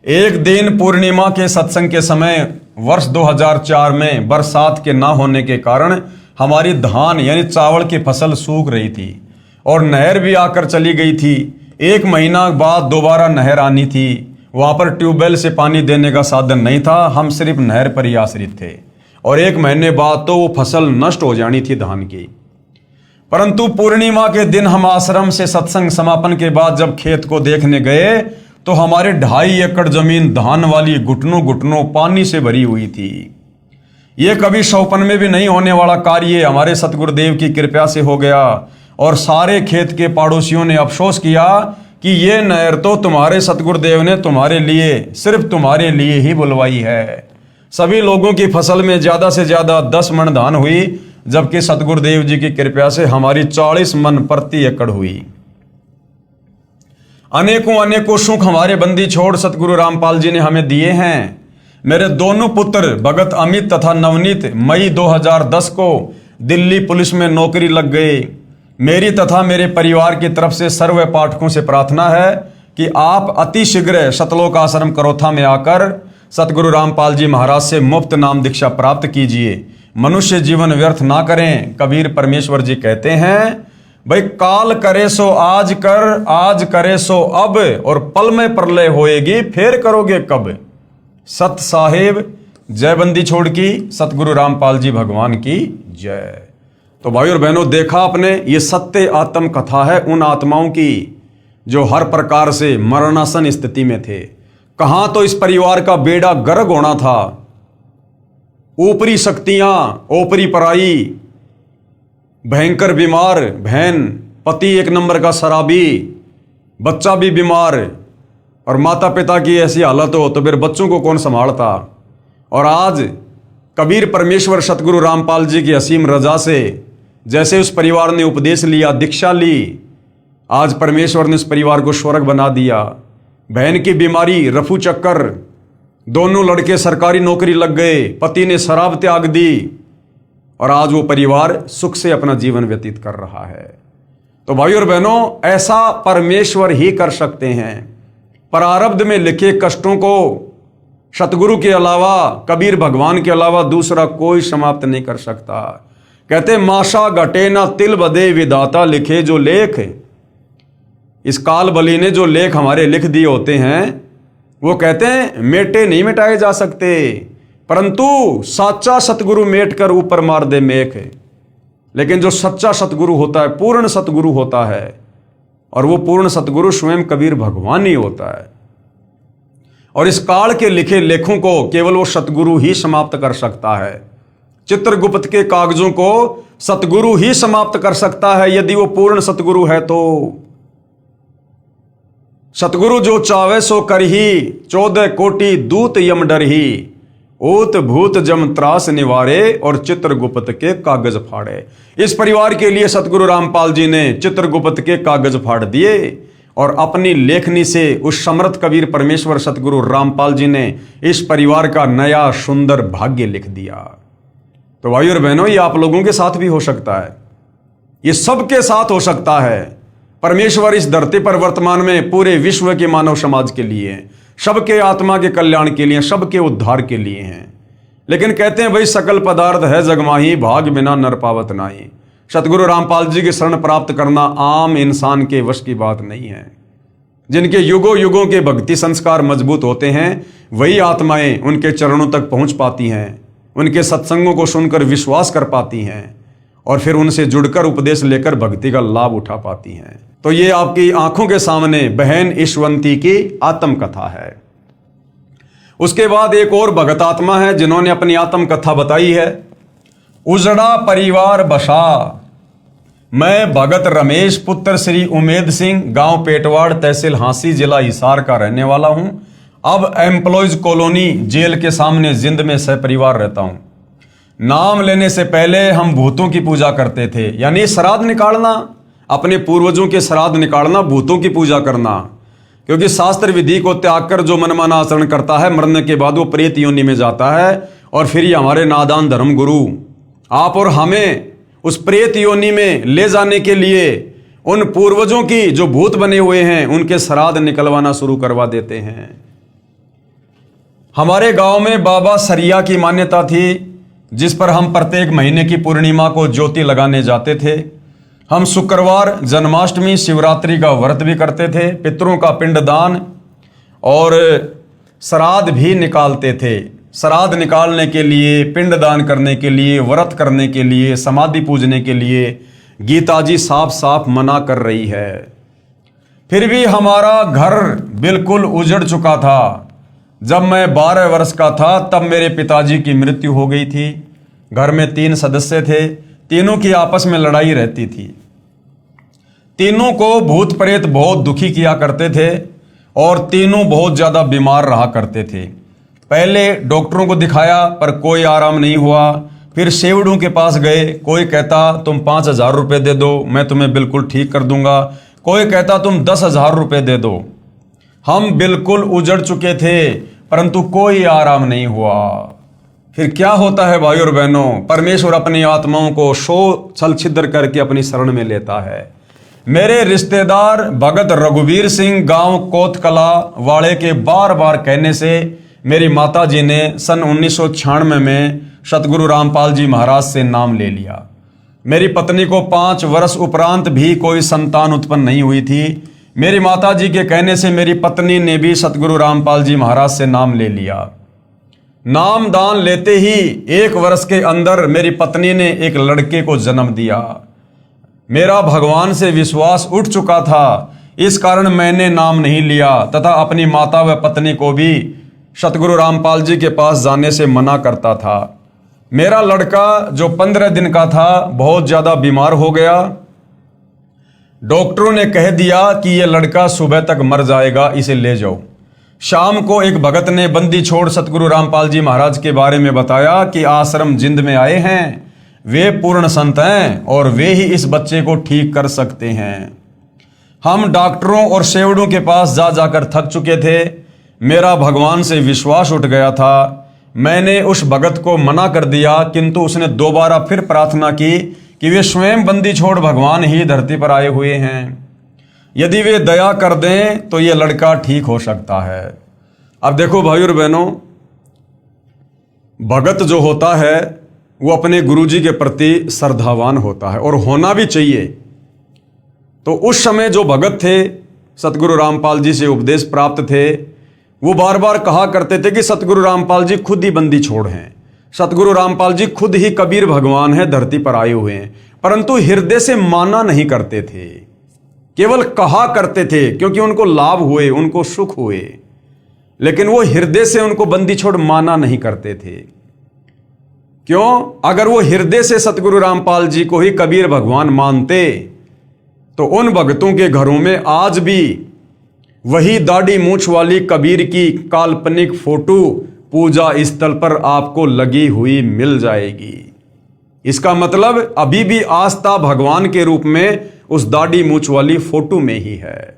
एक दिन पूर्णिमा के सत्संग के समय वर्ष 2004 में बरसात के ना होने के कारण हमारी धान यानी चावल की फसल सूख रही थी और नहर भी आकर चली गई थी। 1 महीना बाद दोबारा नहर आनी थी। वहां पर ट्यूबवेल से पानी देने का साधन नहीं था, हम सिर्फ नहर पर ही आश्रित थे, और 1 महीने बाद तो वो फसल नष्ट हो जानी थी धान की। परंतु पूर्णिमा के दिन हम आश्रम से सत्संग समापन के बाद जब खेत को देखने गए तो हमारे 2.5 एकड़ जमीन धान वाली घुटनों घुटनों पानी से भरी हुई थी। ये कभी सौपन में भी नहीं होने वाला कार्य हमारे सतगुरुदेव की कृपा से हो गया, और सारे खेत के पड़ोसियों ने अफसोस किया कि ये नहर तो तुम्हारे सतगुरुदेव ने तुम्हारे लिए, सिर्फ तुम्हारे लिए ही बुलवाई है। सभी लोगों की फसल में ज्यादा से ज्यादा 10 मन धान हुई, जबकि सतगुरुदेव जी की कृपा से हमारी 40 मन प्रति एकड़ हुई। अनेकों अनेकों सुख हमारे बंदी छोड़ सतगुरु रामपाल जी ने हमें दिए हैं। मेरे दोनों पुत्र भगत अमित तथा नवनीत मई 2010 को दिल्ली पुलिस में नौकरी लग गए। मेरी तथा मेरे परिवार की तरफ से सर्व पाठकों से प्रार्थना है कि आप अति शीघ्र सतलोक आश्रम करोथा में आकर सतगुरु रामपाल जी महाराज से मुफ्त नाम दीक्षा प्राप्त कीजिए। मनुष्य जीवन व्यर्थ ना करें। कबीर परमेश्वर जी कहते हैं, भाई काल करे सो आज कर, आज करे सो अब, और पल में प्रलय होएगी फिर करोगे कब। सत साहेब जय बंदी छोड़ की, सतगुरु रामपाल जी भगवान की जय। तो भाई और बहनों, देखा आपने, ये सत्य आत्म कथा है उन आत्माओं की जो हर प्रकार से मरणासन स्थिति में थे। कहां तो इस परिवार का बेड़ा गर्क होना था, ऊपरी शक्तियां, ऊपरी पराई, भयंकर बीमार बहन, पति 1 नंबर का शराबी, बच्चा भी बीमार, और माता पिता की ऐसी हालत हो तो फिर बच्चों को कौन संभालता। और आज कबीर परमेश्वर सतगुरु रामपाल जी की असीम रजा से जैसे उस परिवार ने उपदेश लिया, दीक्षा ली, आज परमेश्वर ने उस परिवार को स्वर्ग बना दिया। बहन की बीमारी, रफू चक्कर, दोनों लड़के सरकारी नौकरी लग गए, पति ने शराब त्याग दी, और आज वो परिवार सुख से अपना जीवन व्यतीत कर रहा है। तो भाई और बहनों, ऐसा परमेश्वर ही कर सकते हैं। प्रारब्ध में लिखे कष्टों को सतगुरु के अलावा, कबीर भगवान के अलावा दूसरा कोई समाप्त नहीं कर सकता। कहते माशा घटे ना तिल बदे विधाता लिखे जो लेख। इस काल बली ने जो लेख हमारे लिख दिए होते हैं वो कहते हैं मेटे नहीं मिटाए जा सकते, परंतु साचा सतगुरु मेट कर ऊपर मार दे मेख। लेकिन जो सच्चा सतगुरु होता है, पूर्ण सतगुरु होता है, और वो पूर्ण सतगुरु स्वयं कबीर भगवान ही होता है। और इस काल के लिखे लेखों को केवल वो सतगुरु ही समाप्त कर सकता है। चित्रगुप्त के कागजों को सतगुरु ही समाप्त कर सकता है, यदि वो पूर्ण सतगुरु है तो। सतगुरु जो चावे सो करही, 14 कोटि दूत यम डरही, ऊत भूत जम त्रास निवारे, और चित्रगुप्त के कागज फाड़े। इस परिवार के लिए सतगुरु रामपाल जी ने चित्रगुप्त के कागज फाड़ दिए, और अपनी लेखनी से उस समर्थ कबीर परमेश्वर सतगुरु रामपाल जी ने इस परिवार का नया सुंदर भाग्य लिख दिया। तो भाई और बहनों, ये आप लोगों के साथ भी हो सकता है, ये सबके साथ हो सकता है। परमेश्वर इस धरती पर वर्तमान में पूरे विश्व के मानव समाज के लिए हैं, सबके आत्मा के कल्याण के लिए, सबके उद्धार के लिए हैं। लेकिन कहते हैं भाई सकल पदार्थ है जगमाही, भाग बिना नर पावत नाही। सतगुरु रामपाल जी की शरण प्राप्त करना आम इंसान के वश की बात नहीं है। जिनके युगों युगों के भक्ति संस्कार मजबूत होते हैं वही आत्माएं उनके चरणों तक पहुंच पाती हैं, उनके सत्संगों को सुनकर विश्वास कर पाती हैं, और फिर उनसे जुड़कर उपदेश लेकर भक्ति का लाभ उठा पाती हैं। तो ये आपकी आंखों के सामने बहन ईशवंती की आत्मकथा है। उसके बाद एक और भगत आत्मा है जिन्होंने अपनी आत्मकथा बताई है। उजड़ा परिवार बसा, मैं भगत रमेश पुत्र श्री उमेद सिंह, गांव पेटवाड़, तहसील हांसी, जिला हिसार का रहने वाला हूं। अब एम्प्लॉयज कॉलोनी जेल के सामने जिंद में सहपरिवार रहता हूं। नाम लेने से पहले हम भूतों की पूजा करते थे, यानी श्राद्ध निकालना, अपने पूर्वजों के श्राद्ध निकालना, भूतों की पूजा करना। क्योंकि शास्त्र विधि को त्याग कर जो मनमाना आचरण करता है, मरने के बाद वो प्रेत योनि में जाता है। और फिर ये हमारे नादान धर्म गुरु आप और हमें उस प्रेत योनि में ले जाने के लिए उन पूर्वजों की जो भूत बने हुए हैं उनके श्राद्ध निकलवाना शुरू करवा देते हैं। हमारे गांव में बाबा सरिया की मान्यता थी, जिस पर हम प्रत्येक महीने की पूर्णिमा को ज्योति लगाने जाते थे। हम शुक्रवार, जन्माष्टमी, शिवरात्रि का व्रत भी करते थे, पितरों का पिंडदान और श्राद्ध भी निकालते थे। श्राद्ध निकालने के लिए, पिंडदान करने के लिए, व्रत करने के लिए, समाधि पूजने के लिए गीता जी साफ साफ मना कर रही है। फिर भी हमारा घर बिल्कुल उजड़ चुका था। जब मैं 12 वर्ष का था तब मेरे पिताजी की मृत्यु हो गई थी। घर में 3 सदस्य थे, तीनों की आपस में लड़ाई रहती थी। तीनों को भूत प्रेत बहुत दुखी किया करते थे और तीनों बहुत ज्यादा बीमार रहा करते थे। पहले डॉक्टरों को दिखाया पर कोई आराम नहीं हुआ। फिर सेवड़ों के पास गए, कोई कहता तुम 5,000 रुपये दे दो, मैं तुम्हें बिल्कुल ठीक कर दूंगा। कोई कहता तुम 10,000 रुपये दे दो। हम बिल्कुल उजड़ चुके थे परंतु कोई आराम नहीं हुआ। फिर क्या होता है भाई और बहनों, परमेश्वर अपनी आत्माओं को छल छिद्र करके अपनी शरण में लेता है। मेरे रिश्तेदार भगत रघुवीर सिंह, गांव कोतकला वाले के बार बार कहने से मेरी माता जी ने सन 1996 में सतगुरु रामपाल जी महाराज से नाम ले लिया। मेरी पत्नी को 5 वर्ष उपरांत भी कोई संतान उत्पन्न नहीं हुई थी। मेरी माता जी के कहने से मेरी पत्नी ने भी सतगुरु रामपाल जी महाराज से नाम ले लिया। नाम दान लेते ही 1 वर्ष के अंदर मेरी पत्नी ने एक लड़के को जन्म दिया। मेरा भगवान से विश्वास उठ चुका था, इस कारण मैंने नाम नहीं लिया तथा अपनी माता व पत्नी को भी सतगुरु रामपाल जी के पास जाने से मना करता था। मेरा लड़का जो 15 दिन का था बहुत ज्यादा बीमार हो गया। डॉक्टरों ने कह दिया कि यह लड़का सुबह तक मर जाएगा, इसे ले जाओ। शाम को एक भगत ने बंदी छोड़ सतगुरु रामपाल जी महाराज के बारे में बताया कि आश्रम जिंद में आए हैं, वे पूर्ण संत हैं और वे ही इस बच्चे को ठीक कर सकते हैं। हम डॉक्टरों और सेवड़ों के पास जा जाकर थक चुके थे। मेरा भगवान से विश्वास उठ गया था। मैंने उस भगत को मना कर दिया, किंतु उसने दोबारा फिर प्रार्थना की कि वे स्वयं बंदी छोड़ भगवान ही धरती पर आए हुए हैं, यदि वे दया कर दें तो ये लड़का ठीक हो सकता है। अब देखो भाई और बहनों, भगत जो होता है वो अपने गुरुजी के प्रति श्रद्धावान होता है और होना भी चाहिए। तो उस समय जो भगत थे, सतगुरु रामपाल जी से उपदेश प्राप्त थे, वो बार बार कहा करते थे कि सतगुरु रामपाल जी खुद ही बंदी छोड़ हैं, सतगुरु रामपाल जी खुद ही कबीर भगवान है, धरती पर आए हुए हैं। परंतु हृदय से माना नहीं करते थे, केवल कहा करते थे क्योंकि उनको लाभ हुए, उनको सुख हुए, लेकिन वो हृदय से उनको बंदी छोड़ माना नहीं करते थे। क्यों? अगर वो हृदय से सतगुरु रामपाल जी को ही कबीर भगवान मानते तो उन भक्तों के घरों में आज भी वही दाढ़ी मूंछ वाली कबीर की काल्पनिक फोटो पूजा स्थल पर आपको लगी हुई मिल जाएगी। इसका मतलब अभी भी आस्था भगवान के रूप में उस दाढ़ी मूंछ वाली फोटो में ही है।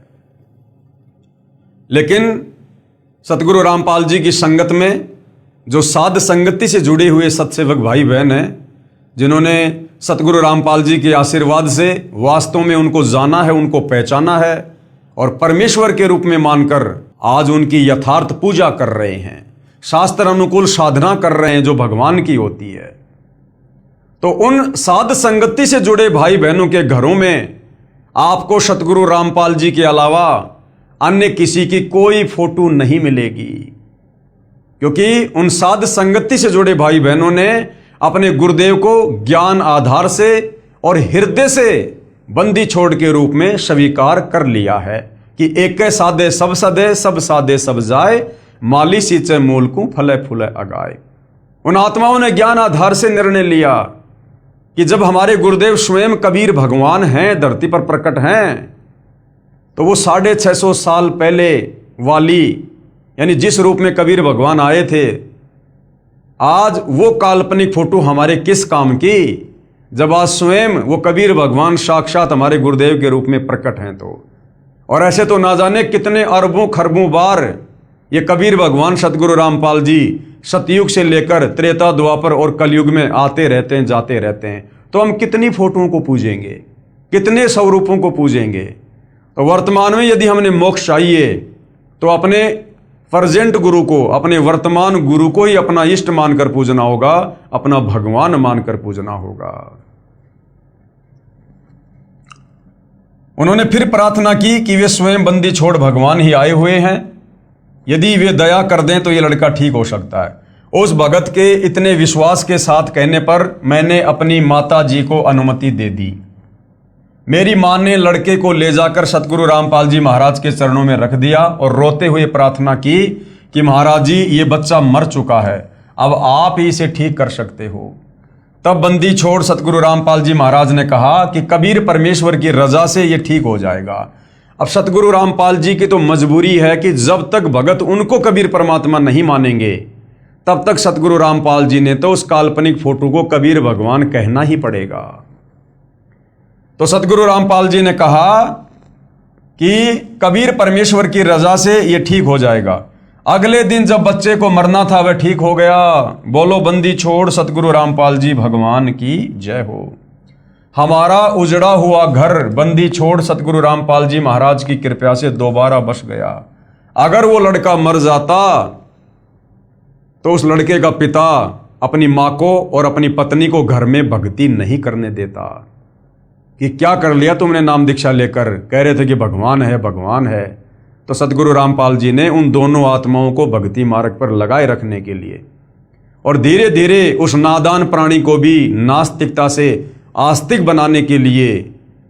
लेकिन सतगुरु रामपाल जी की संगत में जो साध संगति से जुड़े हुए सत्सेवक भाई बहन हैं, जिन्होंने सतगुरु रामपाल जी के आशीर्वाद से वास्तव में उनको जाना है, उनको पहचाना है और परमेश्वर के रूप में मानकर आज उनकी यथार्थ पूजा कर रहे हैं, शास्त्र अनुकूल साधना कर रहे हैं जो भगवान की होती है, तो उन साध संगति से जुड़े भाई बहनों के घरों में आपको सतगुरु रामपाल जी के अलावा अन्य किसी की कोई फोटो नहीं मिलेगी। क्योंकि उन साध संगति से जुड़े भाई बहनों ने अपने गुरुदेव को ज्ञान आधार से और हृदय से बंदी छोड़ के रूप में स्वीकार कर लिया है कि एक साधे सब सदे, सब साधे सब जाए, माली सींचे मूल को फले फूले अगाए। उन आत्माओं ने ज्ञान आधार से निर्णय लिया कि जब हमारे गुरुदेव स्वयं कबीर भगवान हैं, धरती पर प्रकट हैं, तो वो 650 साल पहले वाली यानी जिस रूप में कबीर भगवान आए थे, आज वो काल्पनिक फोटो हमारे किस काम की, जब आज स्वयं वो कबीर भगवान साक्षात हमारे गुरुदेव के रूप में प्रकट हैं। तो और ऐसे तो ना जाने कितने अरबों खरबों बार ये कबीर भगवान सतगुरु रामपाल जी सतयुग से लेकर त्रेता द्वापर और कलयुग में आते रहते हैं, जाते रहते हैं। तो हम कितनी फोटोओं को पूजेंगे, कितने स्वरूपों को पूजेंगे। तो वर्तमान में यदि हमने मोक्ष चाहिए तो अपने प्रेजेंट गुरु को, अपने वर्तमान गुरु को ही अपना इष्ट मानकर पूजना होगा, अपना भगवान मानकर पूजना होगा। उन्होंने फिर प्रार्थना की कि वे स्वयं बंदी छोड़ भगवान ही आए हुए हैं, यदि वे दया कर दें तो ये लड़का ठीक हो सकता है। उस भगत के इतने विश्वास के साथ कहने पर मैंने अपनी माता जी को अनुमति दे दी। मेरी मां ने लड़के को ले जाकर सतगुरु रामपाल जी महाराज के चरणों में रख दिया और रोते हुए प्रार्थना की कि महाराज जी, ये बच्चा मर चुका है, अब आप ही इसे ठीक कर सकते हो। तब बंदी छोड़ सतगुरु रामपाल जी महाराज ने कहा कि कबीर परमेश्वर की रजा से ये ठीक हो जाएगा। अब सतगुरु रामपाल जी की तो मजबूरी है कि जब तक भगत उनको कबीर परमात्मा नहीं मानेंगे, तब तक सतगुरु रामपाल जी ने तो उस काल्पनिक फोटो को कबीर भगवान कहना ही पड़ेगा। तो सतगुरु रामपाल जी ने कहा कि कबीर परमेश्वर की रजा से ये ठीक हो जाएगा। अगले दिन जब बच्चे को मरना था वह ठीक हो गया। बोलो बंदी छोड़ सतगुरु रामपाल जी भगवान की जय हो। हमारा उजड़ा हुआ घर बंदी छोड़ सतगुरु रामपाल जी महाराज की कृपा से दोबारा बस गया। अगर वो लड़का मर जाता तो उस लड़के का पिता अपनी मां को और अपनी पत्नी को घर में भक्ति नहीं करने देता कि क्या कर लिया तुमने नाम दीक्षा लेकर, कह रहे थे कि भगवान है भगवान है। तो सतगुरु रामपाल जी ने उन दोनों आत्माओं को भक्ति मार्ग पर लगाए रखने के लिए और धीरे धीरे उस नादान प्राणी को भी नास्तिकता से आस्तिक बनाने के लिए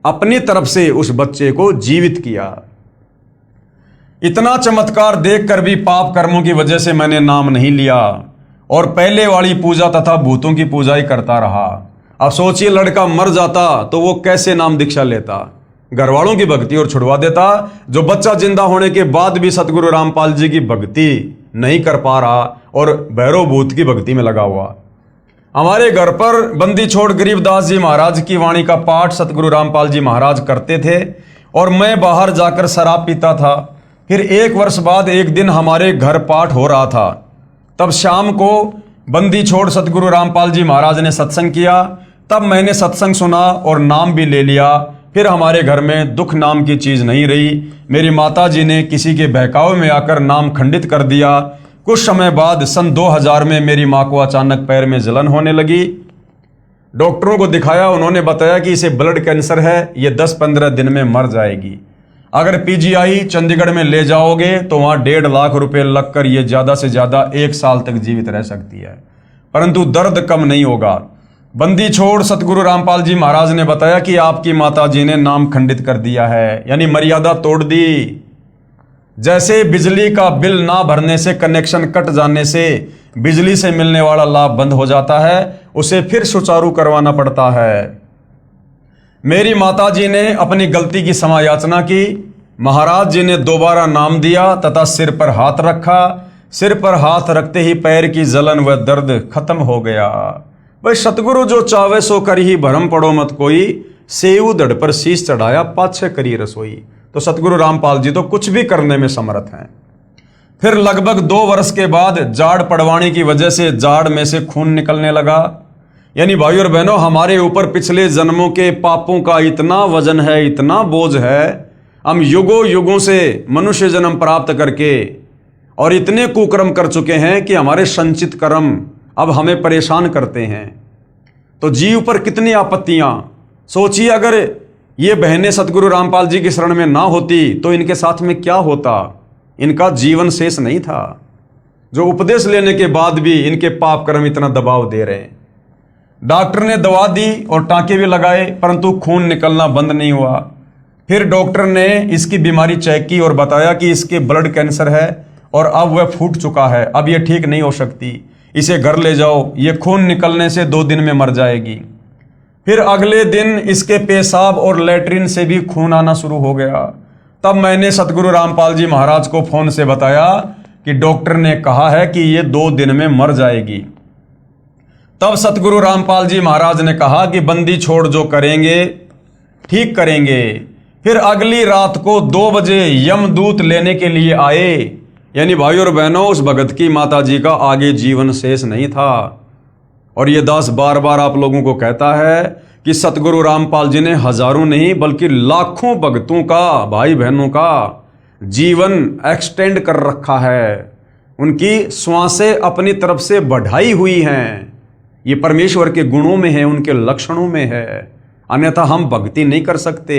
अपनी तरफ से उस बच्चे को जीवित किया। इतना चमत्कार देखकर भी पाप कर्मों की वजह से मैंने नाम नहीं लिया और पहले वाली पूजा तथा भूतों की पूजा ही करता रहा। अब सोचिए, लड़का मर जाता तो वो कैसे नाम दीक्षा लेता, घर वालों की भक्ति और छुड़वा देता, जो बच्चा जिंदा होने के बाद भी सतगुरु रामपाल जी की भक्ति नहीं कर पा रहा और भैरव भूत की भक्ति में लगा हुआ। हमारे घर पर बंदी छोड़ गरीबदास जी महाराज की वाणी का पाठ सतगुरु रामपाल जी महाराज करते थे और मैं बाहर जाकर शराब पीता था। फिर 1 वर्ष बाद एक दिन हमारे घर पाठ हो रहा था, तब शाम को बंदी छोड़ सतगुरु रामपाल जी महाराज ने सत्संग किया। तब मैंने सत्संग सुना और नाम भी ले लिया। फिर हमारे घर में दुख नाम की चीज नहीं रही। मेरी माता जी ने किसी के बहकावे में आकर नाम खंडित कर दिया। कुछ समय बाद सन 2000 में मेरी माँ को अचानक पैर में जलन होने लगी। डॉक्टरों को दिखाया, उन्होंने बताया कि इसे ब्लड कैंसर है, ये 10-15 दिन में मर जाएगी। अगर पीजीआई चंडीगढ़ में ले जाओगे तो वहाँ 1.5 लाख रुपए लगकर ये ज़्यादा से ज़्यादा 1 साल तक जीवित रह सकती है, परंतु दर्द कम नहीं होगा। बंदी छोड़ सतगुरु रामपाल जी महाराज ने बताया कि आपकी माता जी ने नाम खंडित कर दिया है, यानी मर्यादा तोड़ दी। जैसे बिजली का बिल ना भरने से, कनेक्शन कट जाने से बिजली से मिलने वाला लाभ बंद हो जाता है, उसे फिर सुचारू करवाना पड़ता है। मेरी माता जी ने अपनी गलती की क्षमा याचना की। महाराज जी ने दोबारा नाम दिया तथा सिर पर हाथ रखा। सिर पर हाथ रखते ही पैर की जलन व दर्द खत्म हो गया। भाई सतगुरु जो चावे सो कर ही भरम पड़ो मत कोई, सेऊ धड़ पर शीश चढ़ाया पाछे करी रसोई। तो सतगुरु रामपाल जी तो कुछ भी करने में समर्थ हैं। फिर लगभग 2 वर्ष के बाद जाड़ पड़वाने की वजह से जाड़ में से खून निकलने लगा। यानी भाई और बहनों, हमारे ऊपर पिछले जन्मों के पापों का इतना वजन है, इतना बोझ है, हम युगों युगों से मनुष्य जन्म प्राप्त करके और इतने कुकर्म कर चुके हैं कि हमारे संचित कर्म अब हमें परेशान करते हैं। तो जीव पर कितनी आपत्तियां। सोचिए, अगर ये बहनें सतगुरु रामपाल जी की शरण में ना होती तो इनके साथ में क्या होता। इनका जीवन शेष नहीं था, जो उपदेश लेने के बाद भी इनके पाप कर्म इतना दबाव दे रहे हैं। डॉक्टर ने दवा दी और टांके भी लगाए, परंतु खून निकलना बंद नहीं हुआ। फिर डॉक्टर ने इसकी बीमारी चेक की और बताया कि इसके ब्लड कैंसर है और अब वह फूट चुका है, अब यह ठीक नहीं हो सकती, इसे घर ले जाओ, ये खून निकलने से 2 दिन में मर जाएगी। फिर अगले दिन इसके पेशाब और लैट्रिन से भी खून आना शुरू हो गया। तब मैंने सतगुरु रामपाल जी महाराज को फोन से बताया कि डॉक्टर ने कहा है कि ये 2 दिन में मर जाएगी। तब सतगुरु रामपाल जी महाराज ने कहा कि बंदी छोड़ जो करेंगे ठीक करेंगे। फिर अगली रात को 2 बजे यमदूत लेने के लिए आए। यानी भाई और बहनों, उस भगत की माता जी का आगे जीवन शेष नहीं था। और ये दास बार बार आप लोगों को कहता है कि सतगुरु रामपाल जी ने हजारों नहीं बल्कि लाखों भक्तों का, भाई बहनों का जीवन एक्सटेंड कर रखा है। उनकी श्वासें अपनी तरफ से बढ़ाई हुई हैं। ये परमेश्वर के गुणों में है, उनके लक्षणों में है, अन्यथा हम भक्ति नहीं कर सकते।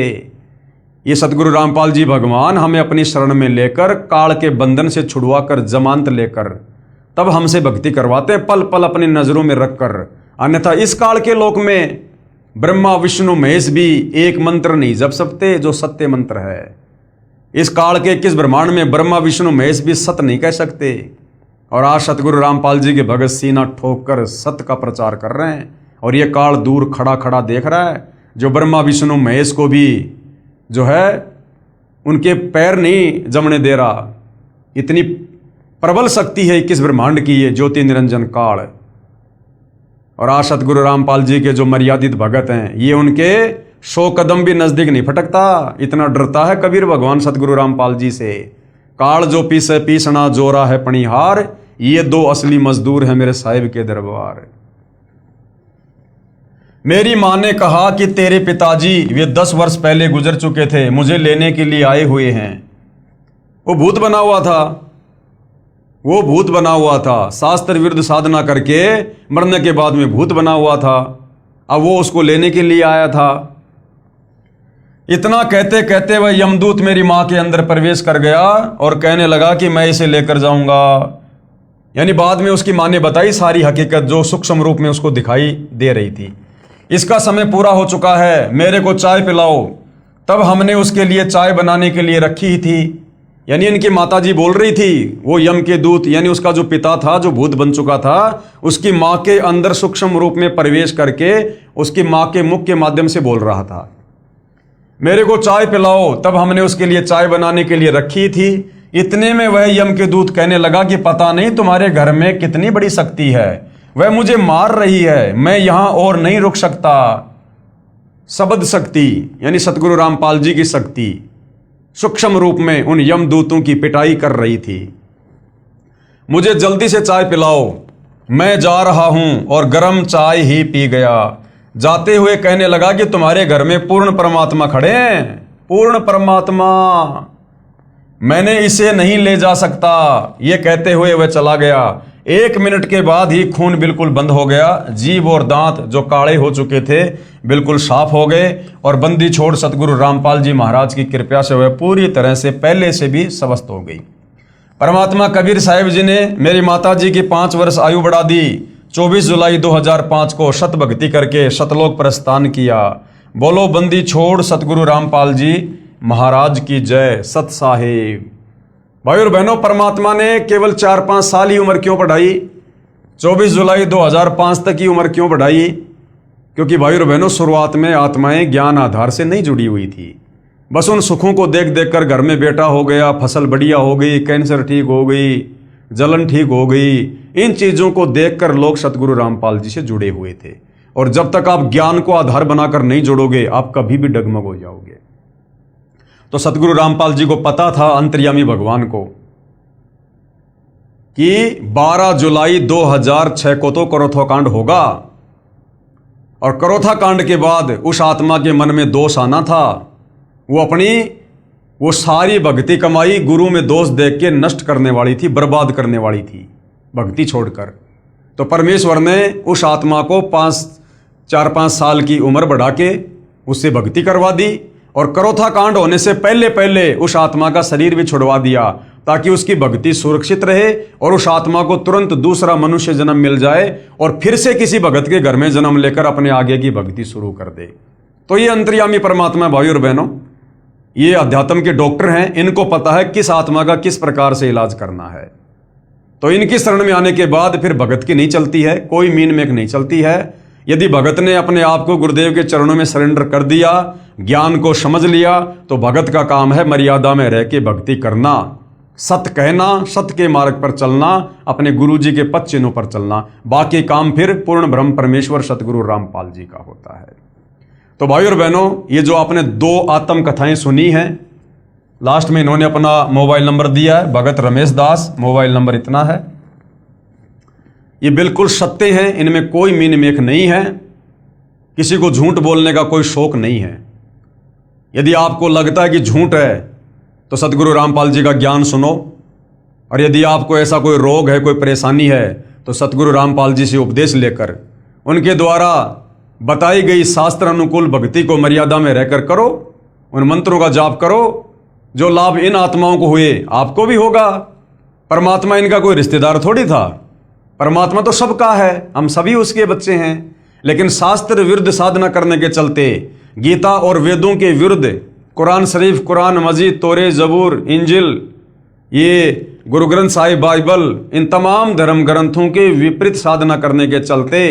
ये सतगुरु रामपाल जी भगवान हमें अपनी शरण में लेकर, काल के बंधन से छुड़वा कर, जमानत लेकर तब हमसे भक्ति करवाते हैं, पल पल अपनी नजरों में रखकर। अन्यथा इस काल के लोक में ब्रह्मा विष्णु महेश भी एक मंत्र नहीं जप सकते जो सत्य मंत्र है। इस काल के 21 ब्रह्मांड में ब्रह्मा विष्णु महेश भी सत्य नहीं कह सकते। और आज सतगुरु रामपाल जी के भगत सीना ठोक कर सत्य का प्रचार कर रहे हैं। और ये काल दूर खड़ा खड़ा देख रहा है, जो ब्रह्मा विष्णु महेश को भी जो है उनके पैर नहीं जमने दे रहा। इतनी प्रबल शक्ति है 21 ब्रह्मांड की ये ज्योति निरंजन काल। और आज सतगुरु रामपाल जी के जो मर्यादित भगत हैं, ये उनके 100 कदम भी नजदीक नहीं फटकता। इतना डरता है कबीर भगवान सतगुरु रामपाल जी से। काल जो पीसे पीसना जोरा है पणिहार, ये 2 असली मजदूर हैं मेरे साहिब के दरबार। मेरी मां ने कहा कि तेरे पिताजी वे 10 वर्ष पहले गुजर चुके थे, मुझे लेने के लिए आए हुए हैं। वो भूत बना हुआ था, वो भूत बना हुआ था, शास्त्र विरुद्ध साधना करके मरने के बाद में भूत बना हुआ था। अब वो उसको लेने के लिए आया था। इतना कहते कहते वह यमदूत मेरी मां के अंदर प्रवेश कर गया और कहने लगा कि मैं इसे लेकर जाऊंगा। यानी बाद में उसकी मां ने बताई सारी हकीकत जो सूक्ष्म रूप में उसको दिखाई दे रही थी। इसका समय पूरा हो चुका है, मेरे को चाय पिलाओ। तब हमने उसके लिए चाय बनाने के लिए रखी ही थी। यानी इनकी माताजी बोल रही थी, वो यम के दूत यानी उसका जो पिता था जो भूत बन चुका था, उसकी मां के अंदर सूक्ष्म रूप में प्रवेश करके उसकी मां के मुख के माध्यम से बोल रहा था, मेरे को चाय पिलाओ। तब हमने उसके लिए चाय बनाने के लिए रखी थी। इतने में वह यम के दूत कहने लगा कि पता नहीं तुम्हारे घर में कितनी बड़ी शक्ति है, वह मुझे मार रही है, मैं यहां और नहीं रुक सकता। शब्द शक्ति यानी सतगुरु रामपाल जी की शक्ति सूक्ष्म रूप में उन यमदूतों की पिटाई कर रही थी। मुझे जल्दी से चाय पिलाओ, मैं जा रहा हूं। और गर्म चाय ही पी गया। जाते हुए कहने लगा कि तुम्हारे घर में पूर्ण परमात्मा खड़े हैं, पूर्ण परमात्मा, मैंने इसे नहीं ले जा सकता। यह कहते हुए वह चला गया। 1 मिनट के बाद ही खून बिल्कुल बंद हो गया। जीभ और दांत जो काले हो चुके थे बिल्कुल साफ हो गए। और बंदी छोड़ सतगुरु रामपाल जी महाराज की कृपा से वह पूरी तरह से पहले से भी स्वस्थ हो गई। परमात्मा कबीर साहिब जी ने मेरी माता जी की 5 वर्ष आयु बढ़ा दी। 24 जुलाई 2005 को शत भक्ति करके शतलोक प्रस्थान किया। बोलो बंदी छोड़ सतगुरु रामपाल जी महाराज की जय। सत साहिब। भाई और बहनों, परमात्मा ने केवल 4-5 साल ही उम्र क्यों बढ़ाई? 24 जुलाई 2005 तक की उम्र क्यों बढ़ाई? क्योंकि भाई और बहनों, शुरुआत में आत्माएं ज्ञान आधार से नहीं जुड़ी हुई थी। बस उन सुखों को देख देख कर घर में बेटा हो गया, फसल बढ़िया हो गई, कैंसर ठीक हो गई, जलन ठीक हो गई। इन चीजों को देखकर लोग सतगुरु रामपाल जी से जुड़े हुए थे। और जब तक आप ज्ञान को आधार बनाकर नहीं जोड़ोगे, आप कभी भी डगमग हो जाओगे। तो सतगुरु रामपाल जी को पता था, अंतर्यामी भगवान को, कि 12 जुलाई 2006 को तो करोथा कांड होगा। और करोथा कांड के बाद उस आत्मा के मन में दोष आना था। वो सारी भक्ति कमाई गुरु में दोष देख के नष्ट करने वाली थी, बर्बाद करने वाली थी भक्ति छोड़कर। तो परमेश्वर ने उस आत्मा को 4-5 साल की उम्र बढ़ा के उससे भक्ति करवा दी। और करोथा कांड होने से पहले पहले उस आत्मा का शरीर भी छुड़वा दिया, ताकि उसकी भक्ति सुरक्षित रहे और उस आत्मा को तुरंत दूसरा मनुष्य जन्म मिल जाए और फिर से किसी भगत के घर में जन्म लेकर अपने आगे की भक्ति शुरू कर दे। तो ये अंतर्यामी परमात्मा भाई और बहनों, ये अध्यात्म के डॉक्टर हैं। इनको पता है किस आत्मा का किस प्रकार से इलाज करना है। तो इनकी शरण में आने के बाद फिर भगत की नहीं चलती है, कोई मीन मेक नहीं चलती है। यदि भगत ने अपने आप को गुरुदेव के चरणों में सरेंडर कर दिया, ज्ञान को समझ लिया, तो भगत का काम है मर्यादा में रह के भक्ति करना, सत्य कहना, सत्य के मार्ग पर चलना, अपने गुरु जी के पद चिन्हों पर चलना। बाकी काम फिर पूर्ण ब्रह्म परमेश्वर सतगुरु रामपाल जी का होता है। तो भाई और बहनों, ये जो आपने 2 आत्म कथाएं सुनी हैं, लास्ट में इन्होंने अपना मोबाइल नंबर दिया है, भगत रमेश दास, मोबाइल नंबर इतना है। ये बिल्कुल सत्य हैं, इनमें कोई मीन मेख नहीं है, किसी को झूठ बोलने का कोई शौक नहीं है। यदि आपको लगता है कि झूठ है तो सतगुरु रामपाल जी का ज्ञान सुनो, और यदि आपको ऐसा कोई रोग है, कोई परेशानी है, तो सतगुरु रामपाल जी से उपदेश लेकर उनके द्वारा बताई गई शास्त्र अनुकूल भक्ति को मर्यादा में रहकर करो, उन मंत्रों का जाप करो। जो लाभ इन आत्माओं को हुए आपको भी होगा। परमात्मा इनका कोई रिश्तेदार थोड़ी था, परमात्मा तो सबका है, हम सभी उसके बच्चे हैं। लेकिन शास्त्र विरुद्ध साधना करने के चलते, गीता और वेदों के विरुद्ध, कुरान शरीफ, कुरान मजीद, तोरे, जबूर, इंजिल, ये गुरु ग्रंथ साहिब, बाइबल, इन तमाम धर्म ग्रंथों के विपरीत साधना करने के चलते,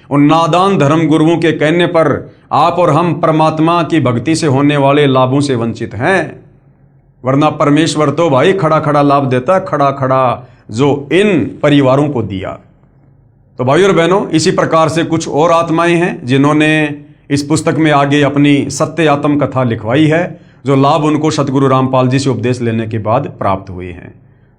उन नादान धर्म गुरुओं के कहने पर आप और हम परमात्मा की भक्ति से होने वाले लाभों से वंचित हैं। वरना परमेश्वर तो भाई खड़ा खड़ा लाभ देता, खड़ा खड़ा जो इन परिवारों को दिया। तो भाई और बहनों, इसी प्रकार से कुछ और आत्माएं हैं जिन्होंने इस पुस्तक में आगे अपनी सत्य आत्म कथा लिखवाई है, जो लाभ उनको सतगुरु रामपाल जी से उपदेश लेने के बाद प्राप्त हुए हैं।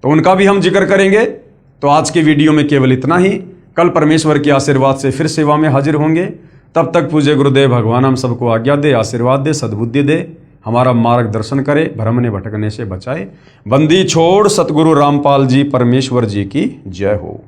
तो उनका भी हम जिक्र करेंगे। तो आज की वीडियो में केवल इतना ही। कल परमेश्वर के आशीर्वाद से फिर सेवा में हाजिर होंगे। तब तक पूज्य गुरुदेव भगवान हम सबको आज्ञा दे, आशीर्वाद दे, सद्बुद्धि दे, हमारा मार्गदर्शन करे, भ्रमने भटकने से बचाए। बंदी छोड़ सतगुरु रामपाल जी परमेश्वर जी की जय हो।